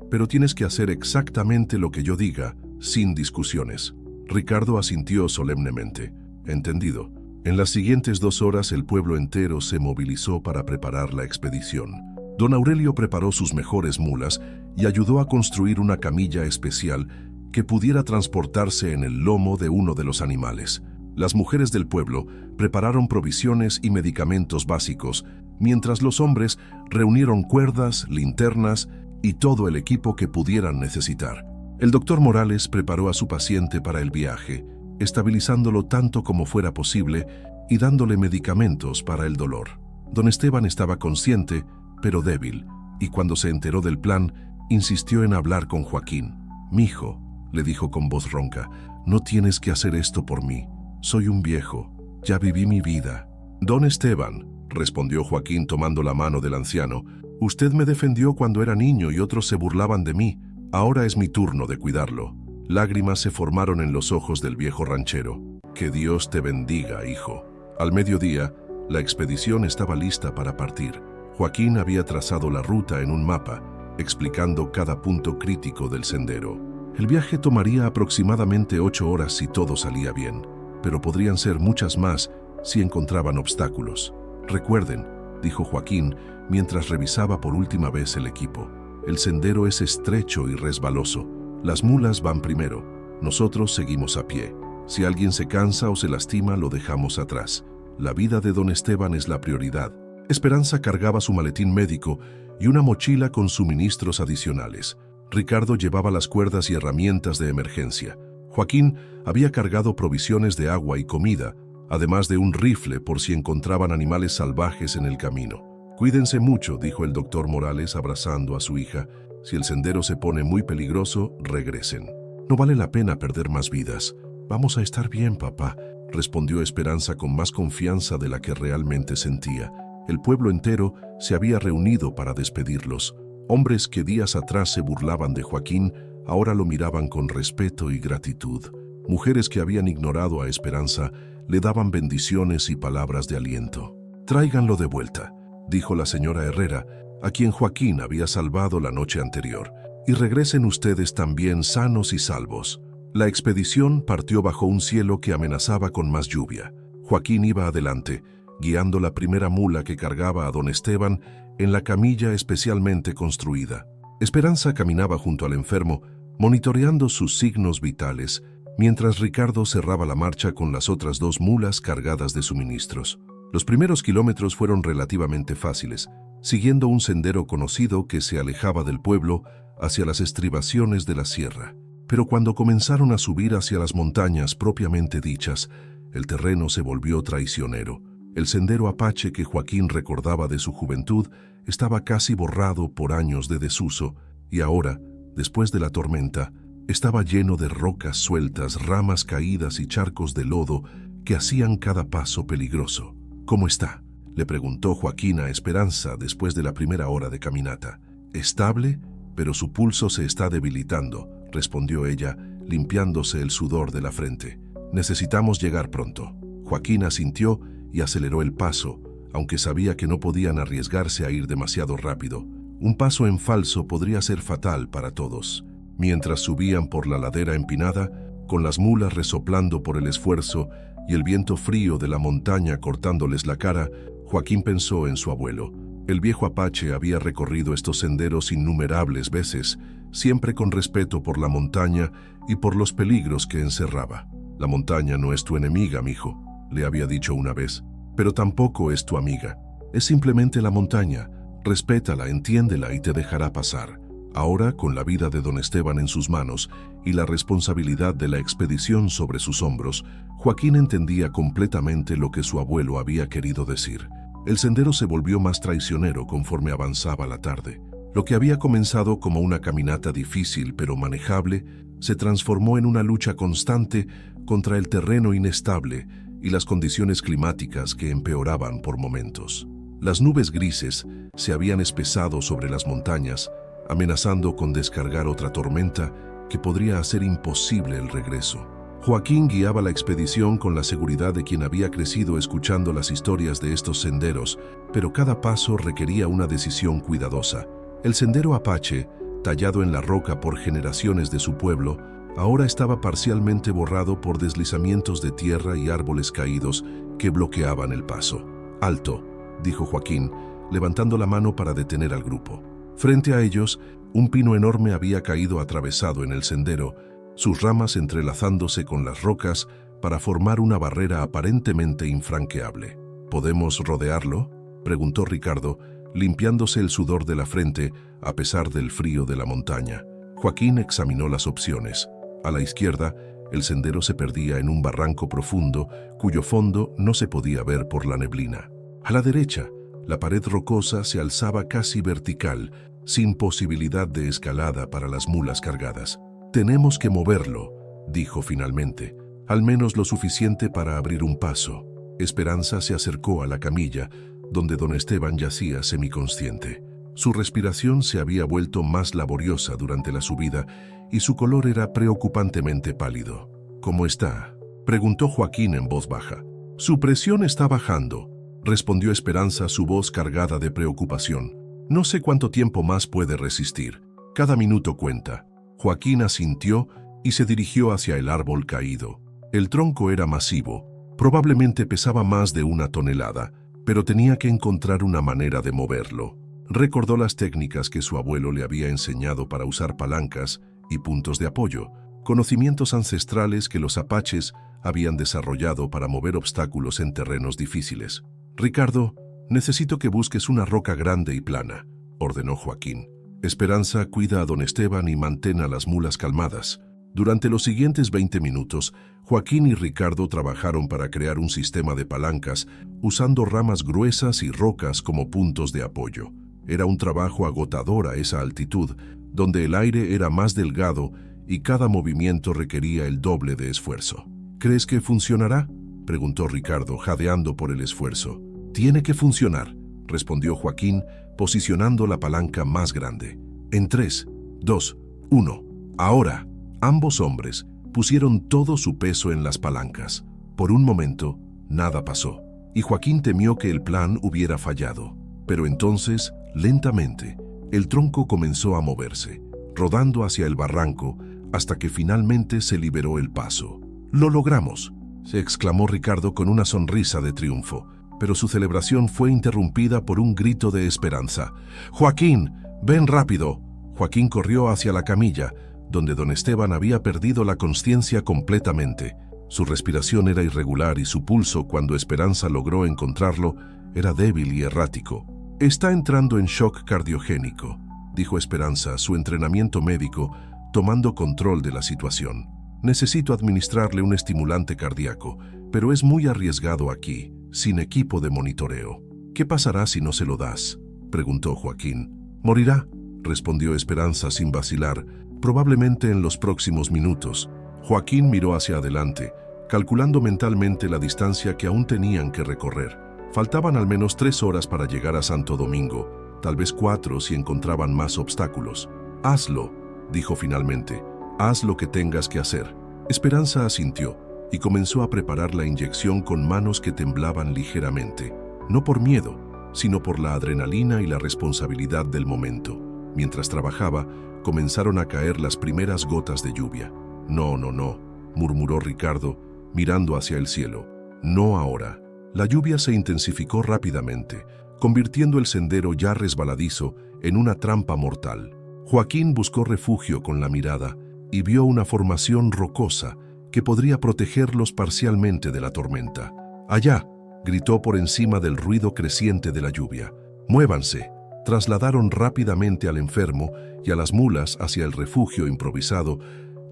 pero tienes que hacer exactamente lo que yo diga, sin discusiones. Ricardo asintió solemnemente. Entendido. En las siguientes 2 horas el pueblo entero se movilizó para preparar la expedición. Don Aurelio preparó sus mejores mulas y ayudó a construir una camilla especial que pudiera transportarse en el lomo de uno de los animales. Las mujeres del pueblo prepararon provisiones y medicamentos básicos, mientras los hombres reunieron cuerdas, linternas y todo el equipo que pudieran necesitar. El doctor Morales preparó a su paciente para el viaje, estabilizándolo tanto como fuera posible y dándole medicamentos para el dolor. Don Esteban estaba consciente, pero débil, y cuando se enteró del plan, insistió en hablar con Joaquín. «Mijo», le dijo con voz ronca, «no tienes que hacer esto por mí. Soy un viejo, ya viví mi vida». «Don Esteban», respondió Joaquín tomando la mano del anciano, «usted me defendió cuando era niño y otros se burlaban de mí. Ahora es mi turno de cuidarlo». Lágrimas se formaron en los ojos del viejo ranchero. «Que Dios te bendiga, hijo». Al mediodía, la expedición estaba lista para partir. Joaquín había trazado la ruta en un mapa, explicando cada punto crítico del sendero. El viaje tomaría aproximadamente 8 horas si todo salía bien, pero podrían ser muchas más si encontraban obstáculos. «Recuerden», dijo Joaquín mientras revisaba por última vez el equipo, «el sendero es estrecho y resbaloso. Las mulas van primero, nosotros seguimos a pie. Si alguien se cansa o se lastima, lo dejamos atrás. La vida de don Esteban es la prioridad». Esperanza cargaba su maletín médico y una mochila con suministros adicionales. Ricardo llevaba las cuerdas y herramientas de emergencia. Joaquín había cargado provisiones de agua y comida, además de un rifle por si encontraban animales salvajes en el camino. «Cuídense mucho», dijo el doctor Morales abrazando a su hija. «Si el sendero se pone muy peligroso, regresen. No vale la pena perder más vidas». «Vamos a estar bien, papá», respondió Esperanza con más confianza de la que realmente sentía. El pueblo entero se había reunido para despedirlos. Hombres que días atrás se burlaban de Joaquín, ahora lo miraban con respeto y gratitud. Mujeres que habían ignorado a Esperanza le daban bendiciones y palabras de aliento. «Tráiganlo de vuelta», dijo la señora Herrera, a quien Joaquín había salvado la noche anterior, «y regresen ustedes también sanos y salvos». La expedición partió bajo un cielo que amenazaba con más lluvia. Joaquín iba adelante, guiando la primera mula que cargaba a don Esteban en la camilla especialmente construida. Esperanza caminaba junto al enfermo, monitoreando sus signos vitales, mientras Ricardo cerraba la marcha con las otras 2 mulas cargadas de suministros. Los primeros kilómetros fueron relativamente fáciles, siguiendo un sendero conocido que se alejaba del pueblo hacia las estribaciones de la sierra. Pero cuando comenzaron a subir hacia las montañas propiamente dichas, el terreno se volvió traicionero. El sendero apache que Joaquín recordaba de su juventud estaba casi borrado por años de desuso y ahora, después de la tormenta, estaba lleno de rocas sueltas, ramas caídas y charcos de lodo que hacían cada paso peligroso. «¿Cómo está?», le preguntó Joaquín a Esperanza después de la primera hora de caminata. «Estable, pero su pulso se está debilitando», respondió ella, limpiándose el sudor de la frente. «Necesitamos llegar pronto». Joaquín asintió y aceleró el paso, aunque sabía que no podían arriesgarse a ir demasiado rápido. Un paso en falso podría ser fatal para todos. Mientras subían por la ladera empinada, con las mulas resoplando por el esfuerzo y el viento frío de la montaña cortándoles la cara, Joaquín pensó en su abuelo. El viejo apache había recorrido estos senderos innumerables veces, siempre con respeto por la montaña y por los peligros que encerraba. «La montaña no es tu enemiga, mijo», le había dicho una vez, «pero tampoco es tu amiga. Es simplemente la montaña. Respétala, entiéndela y te dejará pasar». Ahora, con la vida de don Esteban en sus manos y la responsabilidad de la expedición sobre sus hombros, Joaquín entendía completamente lo que su abuelo había querido decir. El sendero se volvió más traicionero conforme avanzaba la tarde. Lo que había comenzado como una caminata difícil pero manejable, se transformó en una lucha constante contra el terreno inestable y las condiciones climáticas que empeoraban por momentos. Las nubes grises se habían espesado sobre las montañas, amenazando con descargar otra tormenta que podría hacer imposible el regreso. Joaquín guiaba la expedición con la seguridad de quien había crecido escuchando las historias de estos senderos, pero cada paso requería una decisión cuidadosa. El sendero Apache, tallado en la roca por generaciones de su pueblo, ahora estaba parcialmente borrado por deslizamientos de tierra y árboles caídos que bloqueaban el paso. «Alto», dijo Joaquín, levantando la mano para detener al grupo. Frente a ellos, un pino enorme había caído atravesado en el sendero, sus ramas entrelazándose con las rocas para formar una barrera aparentemente infranqueable. «¿Podemos rodearlo?», preguntó Ricardo, limpiándose el sudor de la frente a pesar del frío de la montaña. Joaquín examinó las opciones. A la izquierda, el sendero se perdía en un barranco profundo cuyo fondo no se podía ver por la neblina. A la derecha, la pared rocosa se alzaba casi vertical, sin posibilidad de escalada para las mulas cargadas. «Tenemos que moverlo», dijo finalmente, «al menos lo suficiente para abrir un paso». Esperanza se acercó a la camilla, donde don Esteban yacía semiconsciente. Su respiración se había vuelto más laboriosa durante la subida y su color era preocupantemente pálido. «¿Cómo está?», preguntó Joaquín en voz baja. «Su presión está bajando», respondió Esperanza, su voz cargada de preocupación. «No sé cuánto tiempo más puede resistir. Cada minuto cuenta». Joaquín asintió y se dirigió hacia el árbol caído. El tronco era masivo, probablemente pesaba más de 1 tonelada, pero tenía que encontrar una manera de moverlo. Recordó las técnicas que su abuelo le había enseñado para usar palancas y puntos de apoyo, conocimientos ancestrales que los apaches habían desarrollado para mover obstáculos en terrenos difíciles. «Ricardo, necesito que busques una roca grande y plana», ordenó Joaquín. «Esperanza, cuida a don Esteban y mantén a las mulas calmadas». Durante los siguientes 20 minutos, Joaquín y Ricardo trabajaron para crear un sistema de palancas usando ramas gruesas y rocas como puntos de apoyo. Era un trabajo agotador a esa altitud, donde el aire era más delgado y cada movimiento requería el doble de esfuerzo. «¿Crees que funcionará?», preguntó Ricardo, jadeando por el esfuerzo. «Tiene que funcionar», respondió Joaquín, posicionando la palanca más grande. «En 3, 2, 1, ahora». Ambos hombres pusieron todo su peso en las palancas. Por un momento, nada pasó, y Joaquín temió que el plan hubiera fallado. Pero entonces, lentamente, el tronco comenzó a moverse, rodando hacia el barranco, hasta que finalmente se liberó el paso. «¡Lo logramos!», se exclamó Ricardo con una sonrisa de triunfo, pero su celebración fue interrumpida por un grito de Esperanza. «¡Joaquín, ven rápido!». Joaquín corrió hacia la camilla, donde don Esteban había perdido la conciencia completamente. Su respiración era irregular y su pulso, cuando Esperanza logró encontrarlo, era débil y errático. «Está entrando en shock cardiogénico», dijo Esperanza, su entrenamiento médico, tomando control de la situación. «Necesito administrarle un estimulante cardíaco, pero es muy arriesgado aquí, sin equipo de monitoreo». «¿Qué pasará si no se lo das?», preguntó Joaquín. «Morirá», respondió Esperanza sin vacilar, «probablemente en los próximos minutos». Joaquín miró hacia adelante, calculando mentalmente la distancia que aún tenían que recorrer. Faltaban al menos 3 horas para llegar a Santo Domingo, tal vez 4 si encontraban más obstáculos. «Hazlo», dijo finalmente. «Haz lo que tengas que hacer». Esperanza asintió y comenzó a preparar la inyección con manos que temblaban ligeramente, no por miedo, sino por la adrenalina y la responsabilidad del momento. Mientras trabajaba, comenzaron a caer las primeras gotas de lluvia. «No, no, no», murmuró Ricardo, mirando hacia el cielo. «No ahora». La lluvia se intensificó rápidamente, convirtiendo el sendero ya resbaladizo en una trampa mortal. Joaquín buscó refugio con la mirada y vio una formación rocosa que podría protegerlos parcialmente de la tormenta. «Allá», gritó por encima del ruido creciente de la lluvia. «Muévanse». Trasladaron rápidamente al enfermo y a las mulas hacia el refugio improvisado,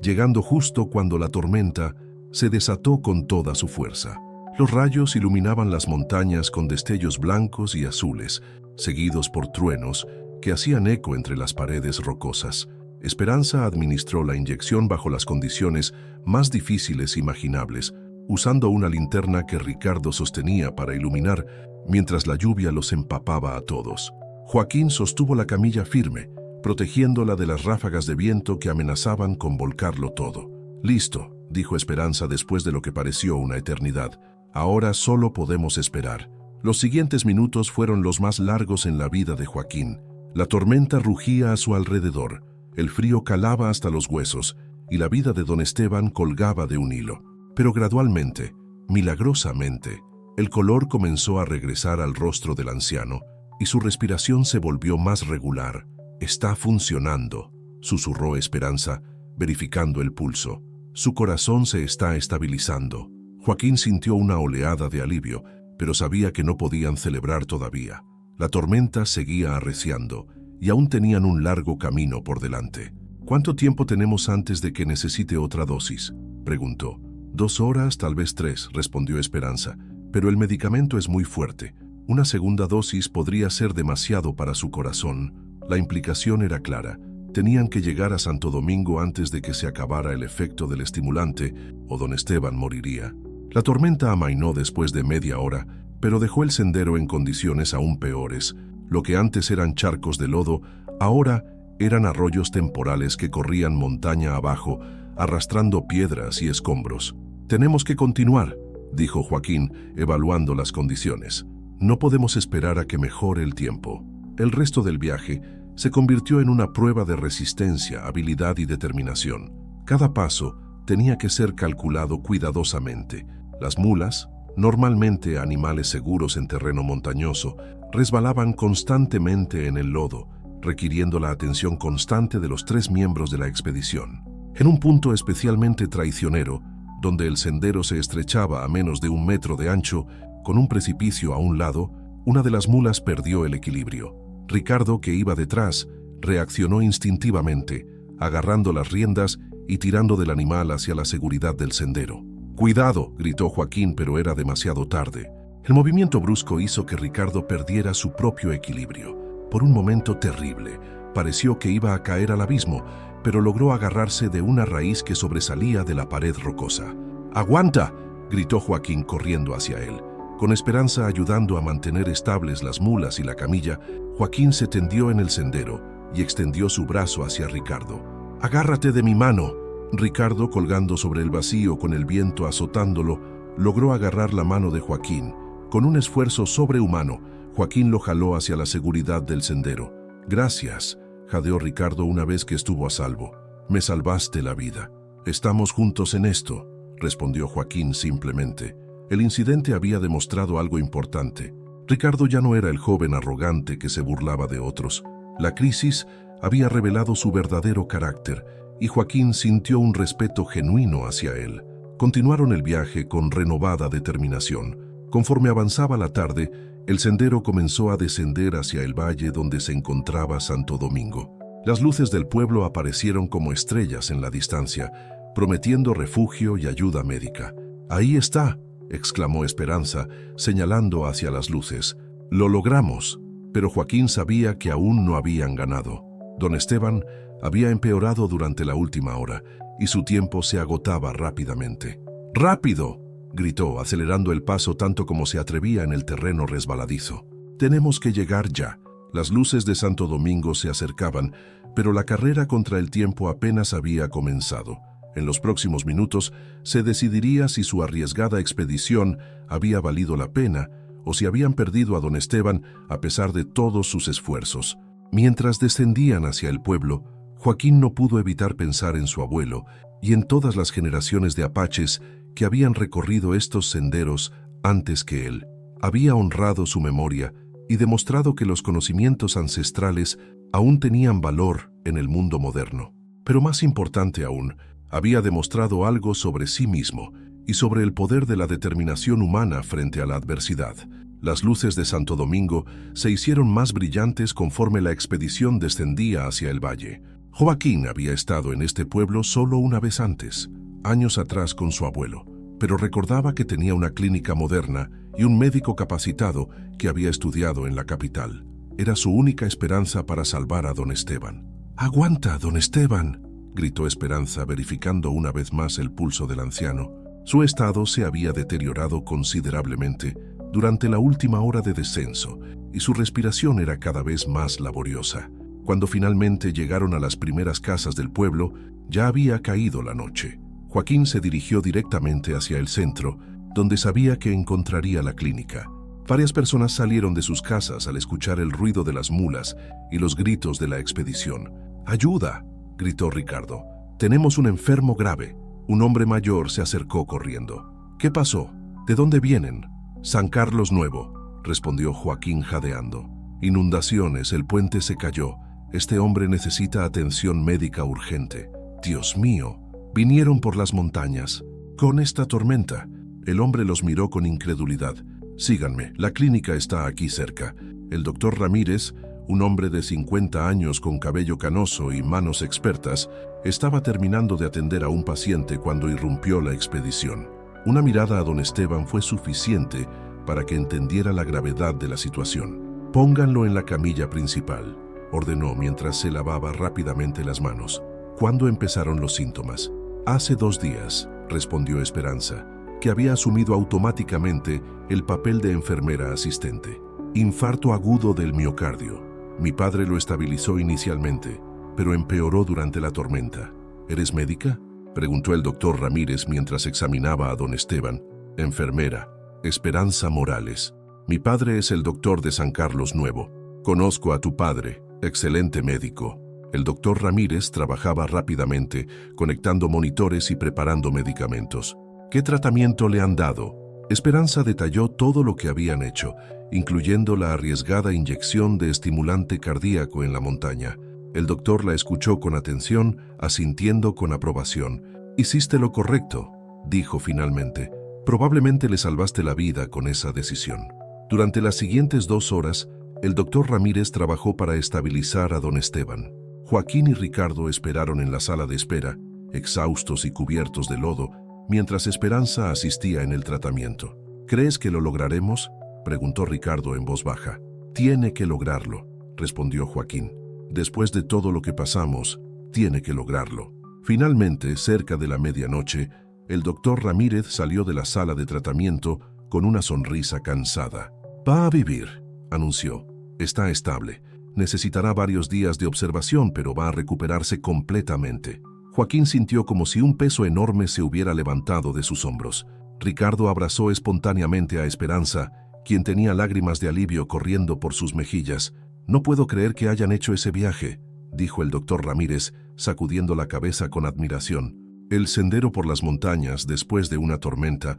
llegando justo cuando la tormenta se desató con toda su fuerza. Los rayos iluminaban las montañas con destellos blancos y azules, seguidos por truenos que hacían eco entre las paredes rocosas. Esperanza administró la inyección bajo las condiciones más difíciles imaginables, usando una linterna que Ricardo sostenía para iluminar mientras la lluvia los empapaba a todos. Joaquín sostuvo la camilla firme, protegiéndola de las ráfagas de viento que amenazaban con volcarlo todo. «Listo», dijo Esperanza después de lo que pareció una eternidad. Ahora solo podemos esperar. Los siguientes minutos fueron los más largos en la vida de Joaquín. La tormenta rugía a su alrededor, el frío calaba hasta los huesos y la vida de don Esteban colgaba de un hilo. Pero gradualmente, milagrosamente, el color comenzó a regresar al rostro del anciano y su respiración se volvió más regular. «Está funcionando», susurró Esperanza, verificando el pulso. «Su corazón se está estabilizando». Joaquín sintió una oleada de alivio, pero sabía que no podían celebrar todavía. La tormenta seguía arreciando y aún tenían un largo camino por delante. «¿Cuánto tiempo tenemos antes de que necesite otra dosis?», preguntó. «2 horas, tal vez 3», respondió Esperanza, «pero el medicamento es muy fuerte. Una segunda dosis podría ser demasiado para su corazón». La implicación era clara. Tenían que llegar a Santo Domingo antes de que se acabara el efecto del estimulante o don Esteban moriría. La tormenta amainó después de media hora, pero dejó el sendero en condiciones aún peores. Lo que antes eran charcos de lodo, ahora eran arroyos temporales que corrían montaña abajo, arrastrando piedras y escombros. «Tenemos que continuar», dijo Joaquín, evaluando las condiciones. «No podemos esperar a que mejore el tiempo». El resto del viaje se convirtió en una prueba de resistencia, habilidad y determinación. Cada paso tenía que ser calculado cuidadosamente. Las mulas, normalmente animales seguros en terreno montañoso, resbalaban constantemente en el lodo, requiriendo la atención constante de los 3 miembros de la expedición. En un punto especialmente traicionero, donde el sendero se estrechaba a menos de 1 metro de ancho, con un precipicio a un lado, una de las mulas perdió el equilibrio. Ricardo, que iba detrás, reaccionó instintivamente, agarrando las riendas y tirando del animal hacia la seguridad del sendero. «¡Cuidado!», gritó Joaquín, pero era demasiado tarde. El movimiento brusco hizo que Ricardo perdiera su propio equilibrio. Por un momento terrible, pareció que iba a caer al abismo, pero logró agarrarse de una raíz que sobresalía de la pared rocosa. «¡Aguanta!», gritó Joaquín corriendo hacia él. Con Esperanza ayudando a mantener estables las mulas y la camilla, Joaquín se tendió en el sendero y extendió su brazo hacia Ricardo. «¡Agárrate de mi mano!». Ricardo, colgando sobre el vacío con el viento azotándolo, logró agarrar la mano de Joaquín. Con un esfuerzo sobrehumano, Joaquín lo jaló hacia la seguridad del sendero. «Gracias», jadeó Ricardo una vez que estuvo a salvo. «Me salvaste la vida». «Estamos juntos en esto», respondió Joaquín simplemente. El incidente había demostrado algo importante. Ricardo ya no era el joven arrogante que se burlaba de otros. La crisis había revelado su verdadero carácter y Joaquín sintió un respeto genuino hacia él. Continuaron el viaje con renovada determinación. Conforme avanzaba la tarde, el sendero comenzó a descender hacia el valle donde se encontraba Santo Domingo. Las luces del pueblo aparecieron como estrellas en la distancia, prometiendo refugio y ayuda médica. «Ahí está», exclamó Esperanza, señalando hacia las luces. «Lo logramos». Pero Joaquín sabía que aún no habían ganado. Don Esteban había empeorado durante la última hora y su tiempo se agotaba rápidamente. «¡Rápido!», gritó, acelerando el paso tanto como se atrevía en el terreno resbaladizo. «Tenemos que llegar ya». Las luces de Santo Domingo se acercaban, pero la carrera contra el tiempo apenas había comenzado. En los próximos minutos se decidiría si su arriesgada expedición había valido la pena o si habían perdido a don Esteban a pesar de todos sus esfuerzos. Mientras descendían hacia el pueblo, Joaquín no pudo evitar pensar en su abuelo y en todas las generaciones de apaches que habían recorrido estos senderos antes que él. Había honrado su memoria y demostrado que los conocimientos ancestrales aún tenían valor en el mundo moderno. Pero más importante aún, había demostrado algo sobre sí mismo y sobre el poder de la determinación humana frente a la adversidad. Las luces de Santo Domingo se hicieron más brillantes conforme la expedición descendía hacia el valle. Joaquín había estado en este pueblo solo una vez antes, años atrás con su abuelo, pero recordaba que tenía una clínica moderna y un médico capacitado que había estudiado en la capital. Era su única esperanza para salvar a don Esteban. «¡Aguanta, don Esteban!», gritó Esperanza, verificando una vez más el pulso del anciano. Su estado se había deteriorado considerablemente durante la última hora de descenso y su respiración era cada vez más laboriosa. Cuando finalmente llegaron a las primeras casas del pueblo, ya había caído la noche. Joaquín se dirigió directamente hacia el centro, donde sabía que encontraría la clínica. Varias personas salieron de sus casas al escuchar el ruido de las mulas y los gritos de la expedición. ¡Ayuda!, gritó Ricardo. «Tenemos un enfermo grave». Un hombre mayor se acercó corriendo. «¿Qué pasó? ¿De dónde vienen?» «San Carlos Nuevo», respondió Joaquín jadeando. «Inundaciones, el puente se cayó. Este hombre necesita atención médica urgente». «Dios mío, vinieron por las montañas. Con esta tormenta». El hombre los miró con incredulidad. «Síganme, la clínica está aquí cerca». El doctor Ramírez, un hombre de 50 años con cabello canoso y manos expertas, estaba terminando de atender a un paciente cuando irrumpió la expedición. Una mirada a don Esteban fue suficiente para que entendiera la gravedad de la situación. «Pónganlo en la camilla principal», ordenó mientras se lavaba rápidamente las manos. «¿Cuándo empezaron los síntomas?» «Hace 2 días», respondió Esperanza, que había asumido automáticamente el papel de enfermera asistente. «Infarto agudo del miocardio. Mi padre lo estabilizó inicialmente, pero empeoró durante la tormenta». «¿Eres médica?», preguntó el doctor Ramírez mientras examinaba a don Esteban. «Enfermera. Esperanza Morales. Mi padre es el doctor de San Carlos Nuevo. Conozco a tu padre. Excelente médico». El doctor Ramírez trabajaba rápidamente, conectando monitores y preparando medicamentos. «¿Qué tratamiento le han dado?». Esperanza detalló todo lo que habían hecho, incluyendo la arriesgada inyección de estimulante cardíaco en la montaña. El doctor la escuchó con atención, asintiendo con aprobación. «Hiciste lo correcto», dijo finalmente. «Probablemente le salvaste la vida con esa decisión». Durante las siguientes 2 horas, el doctor Ramírez trabajó para estabilizar a don Esteban. Joaquín y Ricardo esperaron en la sala de espera, exhaustos y cubiertos de lodo, mientras Esperanza asistía en el tratamiento. «¿Crees que lo lograremos?», preguntó Ricardo en voz baja. «Tiene que lograrlo», respondió Joaquín. «Después de todo lo que pasamos, tiene que lograrlo». Finalmente, cerca de la medianoche, el doctor Ramírez salió de la sala de tratamiento con una sonrisa cansada. «Va a vivir», anunció. «Está estable. Necesitará varios días de observación, pero va a recuperarse completamente». Joaquín sintió como si un peso enorme se hubiera levantado de sus hombros. Ricardo abrazó espontáneamente a Esperanza, quien tenía lágrimas de alivio corriendo por sus mejillas. «No puedo creer que hayan hecho ese viaje», dijo el doctor Ramírez, sacudiendo la cabeza con admiración. «El sendero por las montañas después de una tormenta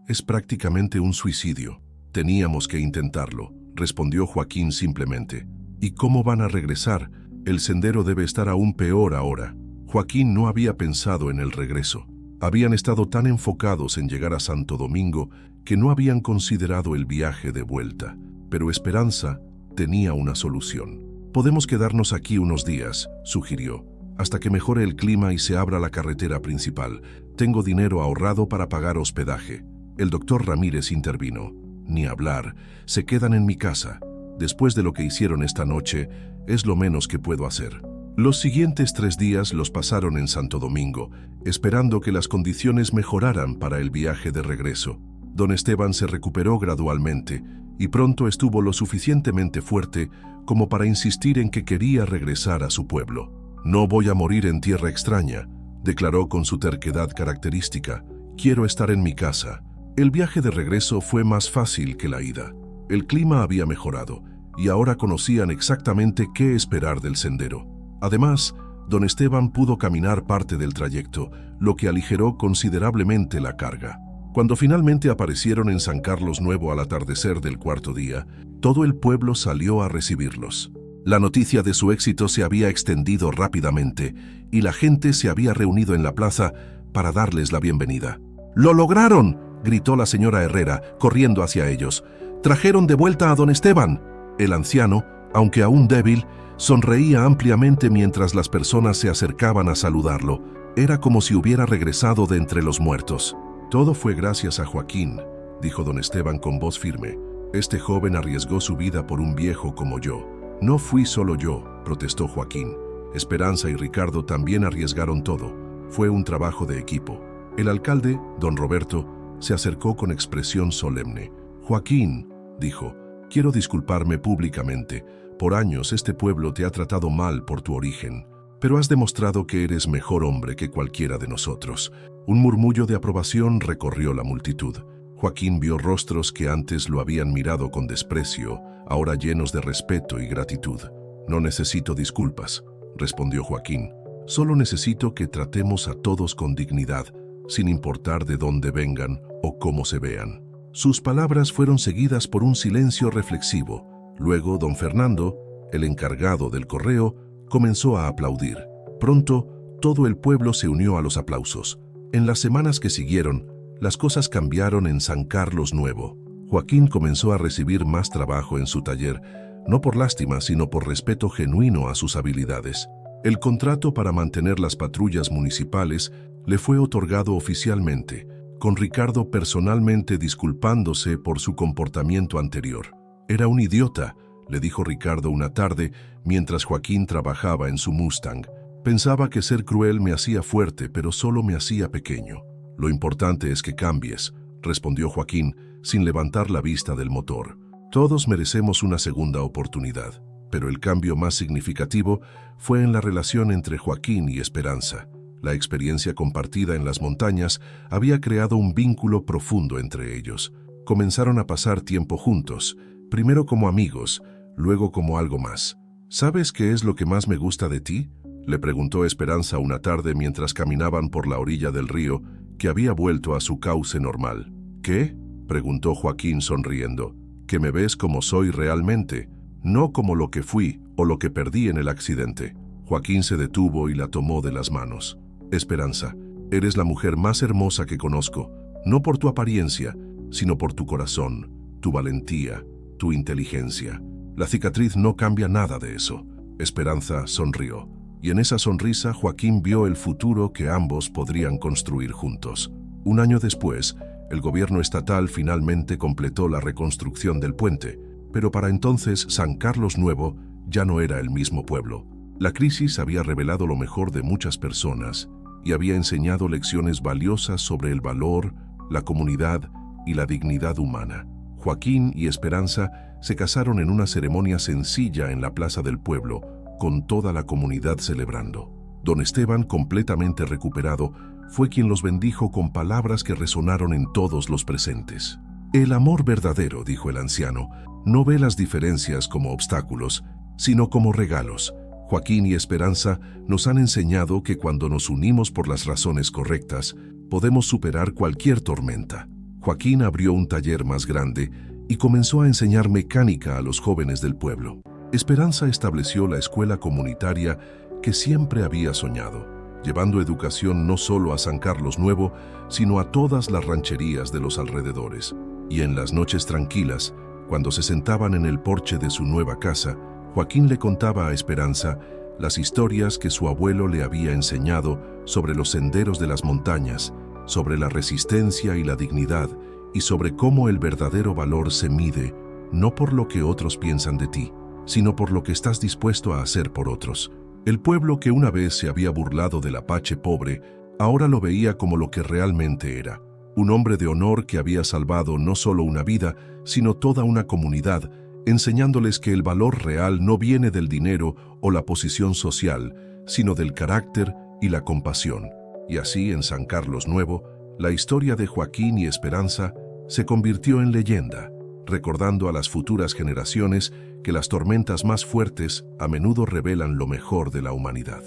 es prácticamente un suicidio». «Teníamos que intentarlo», respondió Joaquín simplemente. «¿Y cómo van a regresar? El sendero debe estar aún peor ahora». Joaquín no había pensado en el regreso. Habían estado tan enfocados en llegar a Santo Domingo que no habían considerado el viaje de vuelta. Pero Esperanza tenía una solución. «Podemos quedarnos aquí unos días», sugirió, «hasta que mejore el clima y se abra la carretera principal. Tengo dinero ahorrado para pagar hospedaje». El doctor Ramírez intervino. «Ni hablar. Se quedan en mi casa. Después de lo que hicieron esta noche, es lo menos que puedo hacer». Los siguientes 3 días los pasaron en Santo Domingo, esperando que las condiciones mejoraran para el viaje de regreso. Don Esteban se recuperó gradualmente y pronto estuvo lo suficientemente fuerte como para insistir en que quería regresar a su pueblo. «No voy a morir en tierra extraña», declaró con su terquedad característica. «Quiero estar en mi casa». El viaje de regreso fue más fácil que la ida. El clima había mejorado y ahora conocían exactamente qué esperar del sendero. Además, don Esteban pudo caminar parte del trayecto, lo que aligeró considerablemente la carga. Cuando finalmente aparecieron en San Carlos Nuevo al atardecer del 4.º día, todo el pueblo salió a recibirlos. La noticia de su éxito se había extendido rápidamente y la gente se había reunido en la plaza para darles la bienvenida. «¡Lo lograron!», gritó la señora Herrera, corriendo hacia ellos. «Trajeron de vuelta a don Esteban». El anciano, aunque aún débil, sonreía ampliamente mientras las personas se acercaban a saludarlo. Era como si hubiera regresado de entre los muertos. «Todo fue gracias a Joaquín», dijo don Esteban con voz firme. «Este joven arriesgó su vida por un viejo como yo». «No fui solo yo», protestó Joaquín. «Esperanza y Ricardo también arriesgaron todo. Fue un trabajo de equipo». El alcalde, don Roberto, se acercó con expresión solemne. «Joaquín», dijo, «quiero disculparme públicamente. Por años este pueblo te ha tratado mal por tu origen, pero has demostrado que eres mejor hombre que cualquiera de nosotros. Un murmullo de aprobación recorrió la multitud. Joaquín vio rostros que antes lo habían mirado con desprecio, ahora llenos de respeto y gratitud. «No necesito disculpas», respondió Joaquín. «Solo necesito que tratemos a todos con dignidad, sin importar de dónde vengan o cómo se vean». Sus palabras fueron seguidas por un silencio reflexivo. Luego, don Fernando, el encargado del correo, comenzó a aplaudir. Pronto, todo el pueblo se unió a los aplausos. En las semanas que siguieron, las cosas cambiaron en San Carlos Nuevo. Joaquín comenzó a recibir más trabajo en su taller, no por lástima, sino por respeto genuino a sus habilidades. El contrato para mantener las patrullas municipales le fue otorgado oficialmente, con Ricardo personalmente disculpándose por su comportamiento anterior. «Era un idiota», le dijo Ricardo una tarde mientras Joaquín trabajaba en su Mustang. «Pensaba que ser cruel me hacía fuerte, pero solo me hacía pequeño». «Lo importante es que cambies», respondió Joaquín, sin levantar la vista del motor. «Todos merecemos una segunda oportunidad». Pero el cambio más significativo fue en la relación entre Joaquín y Esperanza. La experiencia compartida en las montañas había creado un vínculo profundo entre ellos. Comenzaron a pasar tiempo juntos, primero como amigos, luego como algo más. «¿Sabes qué es lo que más me gusta de ti?», le preguntó Esperanza una tarde mientras caminaban por la orilla del río, que había vuelto a su cauce normal. «¿Qué?», preguntó Joaquín sonriendo. «Que me ves como soy realmente, no como lo que fui o lo que perdí en el accidente». Joaquín se detuvo y la tomó de las manos. «Esperanza, eres la mujer más hermosa que conozco, no por tu apariencia, sino por tu corazón, tu valentía, tu inteligencia. La cicatriz no cambia nada de eso». Esperanza sonrió, y en esa sonrisa Joaquín vio el futuro que ambos podrían construir juntos. Un año después, el gobierno estatal finalmente completó la reconstrucción del puente, pero para entonces San Carlos Nuevo ya no era el mismo pueblo. La crisis había revelado lo mejor de muchas personas y había enseñado lecciones valiosas sobre el valor, la comunidad y la dignidad humana. Joaquín y Esperanza se casaron en una ceremonia sencilla en la plaza del pueblo, con toda la comunidad celebrando. Don Esteban, completamente recuperado, fue quien los bendijo con palabras que resonaron en todos los presentes. «El amor verdadero», dijo el anciano, «no ve las diferencias como obstáculos, sino como regalos». Joaquín y Esperanza nos han enseñado que cuando nos unimos por las razones correctas, podemos superar cualquier tormenta. Joaquín abrió un taller más grande y comenzó a enseñar mecánica a los jóvenes del pueblo. Esperanza estableció la escuela comunitaria que siempre había soñado, llevando educación no solo a San Carlos Nuevo, sino a todas las rancherías de los alrededores. Y en las noches tranquilas, cuando se sentaban en el porche de su nueva casa, Joaquín le contaba a Esperanza las historias que su abuelo le había enseñado sobre los senderos de las montañas, sobre la resistencia y la dignidad, y sobre cómo el verdadero valor se mide no por lo que otros piensan de ti, sino por lo que estás dispuesto a hacer por otros. El pueblo que una vez se había burlado del apache pobre, ahora lo veía como lo que realmente era. Un hombre de honor que había salvado no solo una vida, sino toda una comunidad, enseñándoles que el valor real no viene del dinero o la posición social, sino del carácter y la compasión. Y así, en San Carlos Nuevo, la historia de Joaquín y Esperanza se convirtió en leyenda, recordando a las futuras generaciones que las tormentas más fuertes a menudo revelan lo mejor de la humanidad.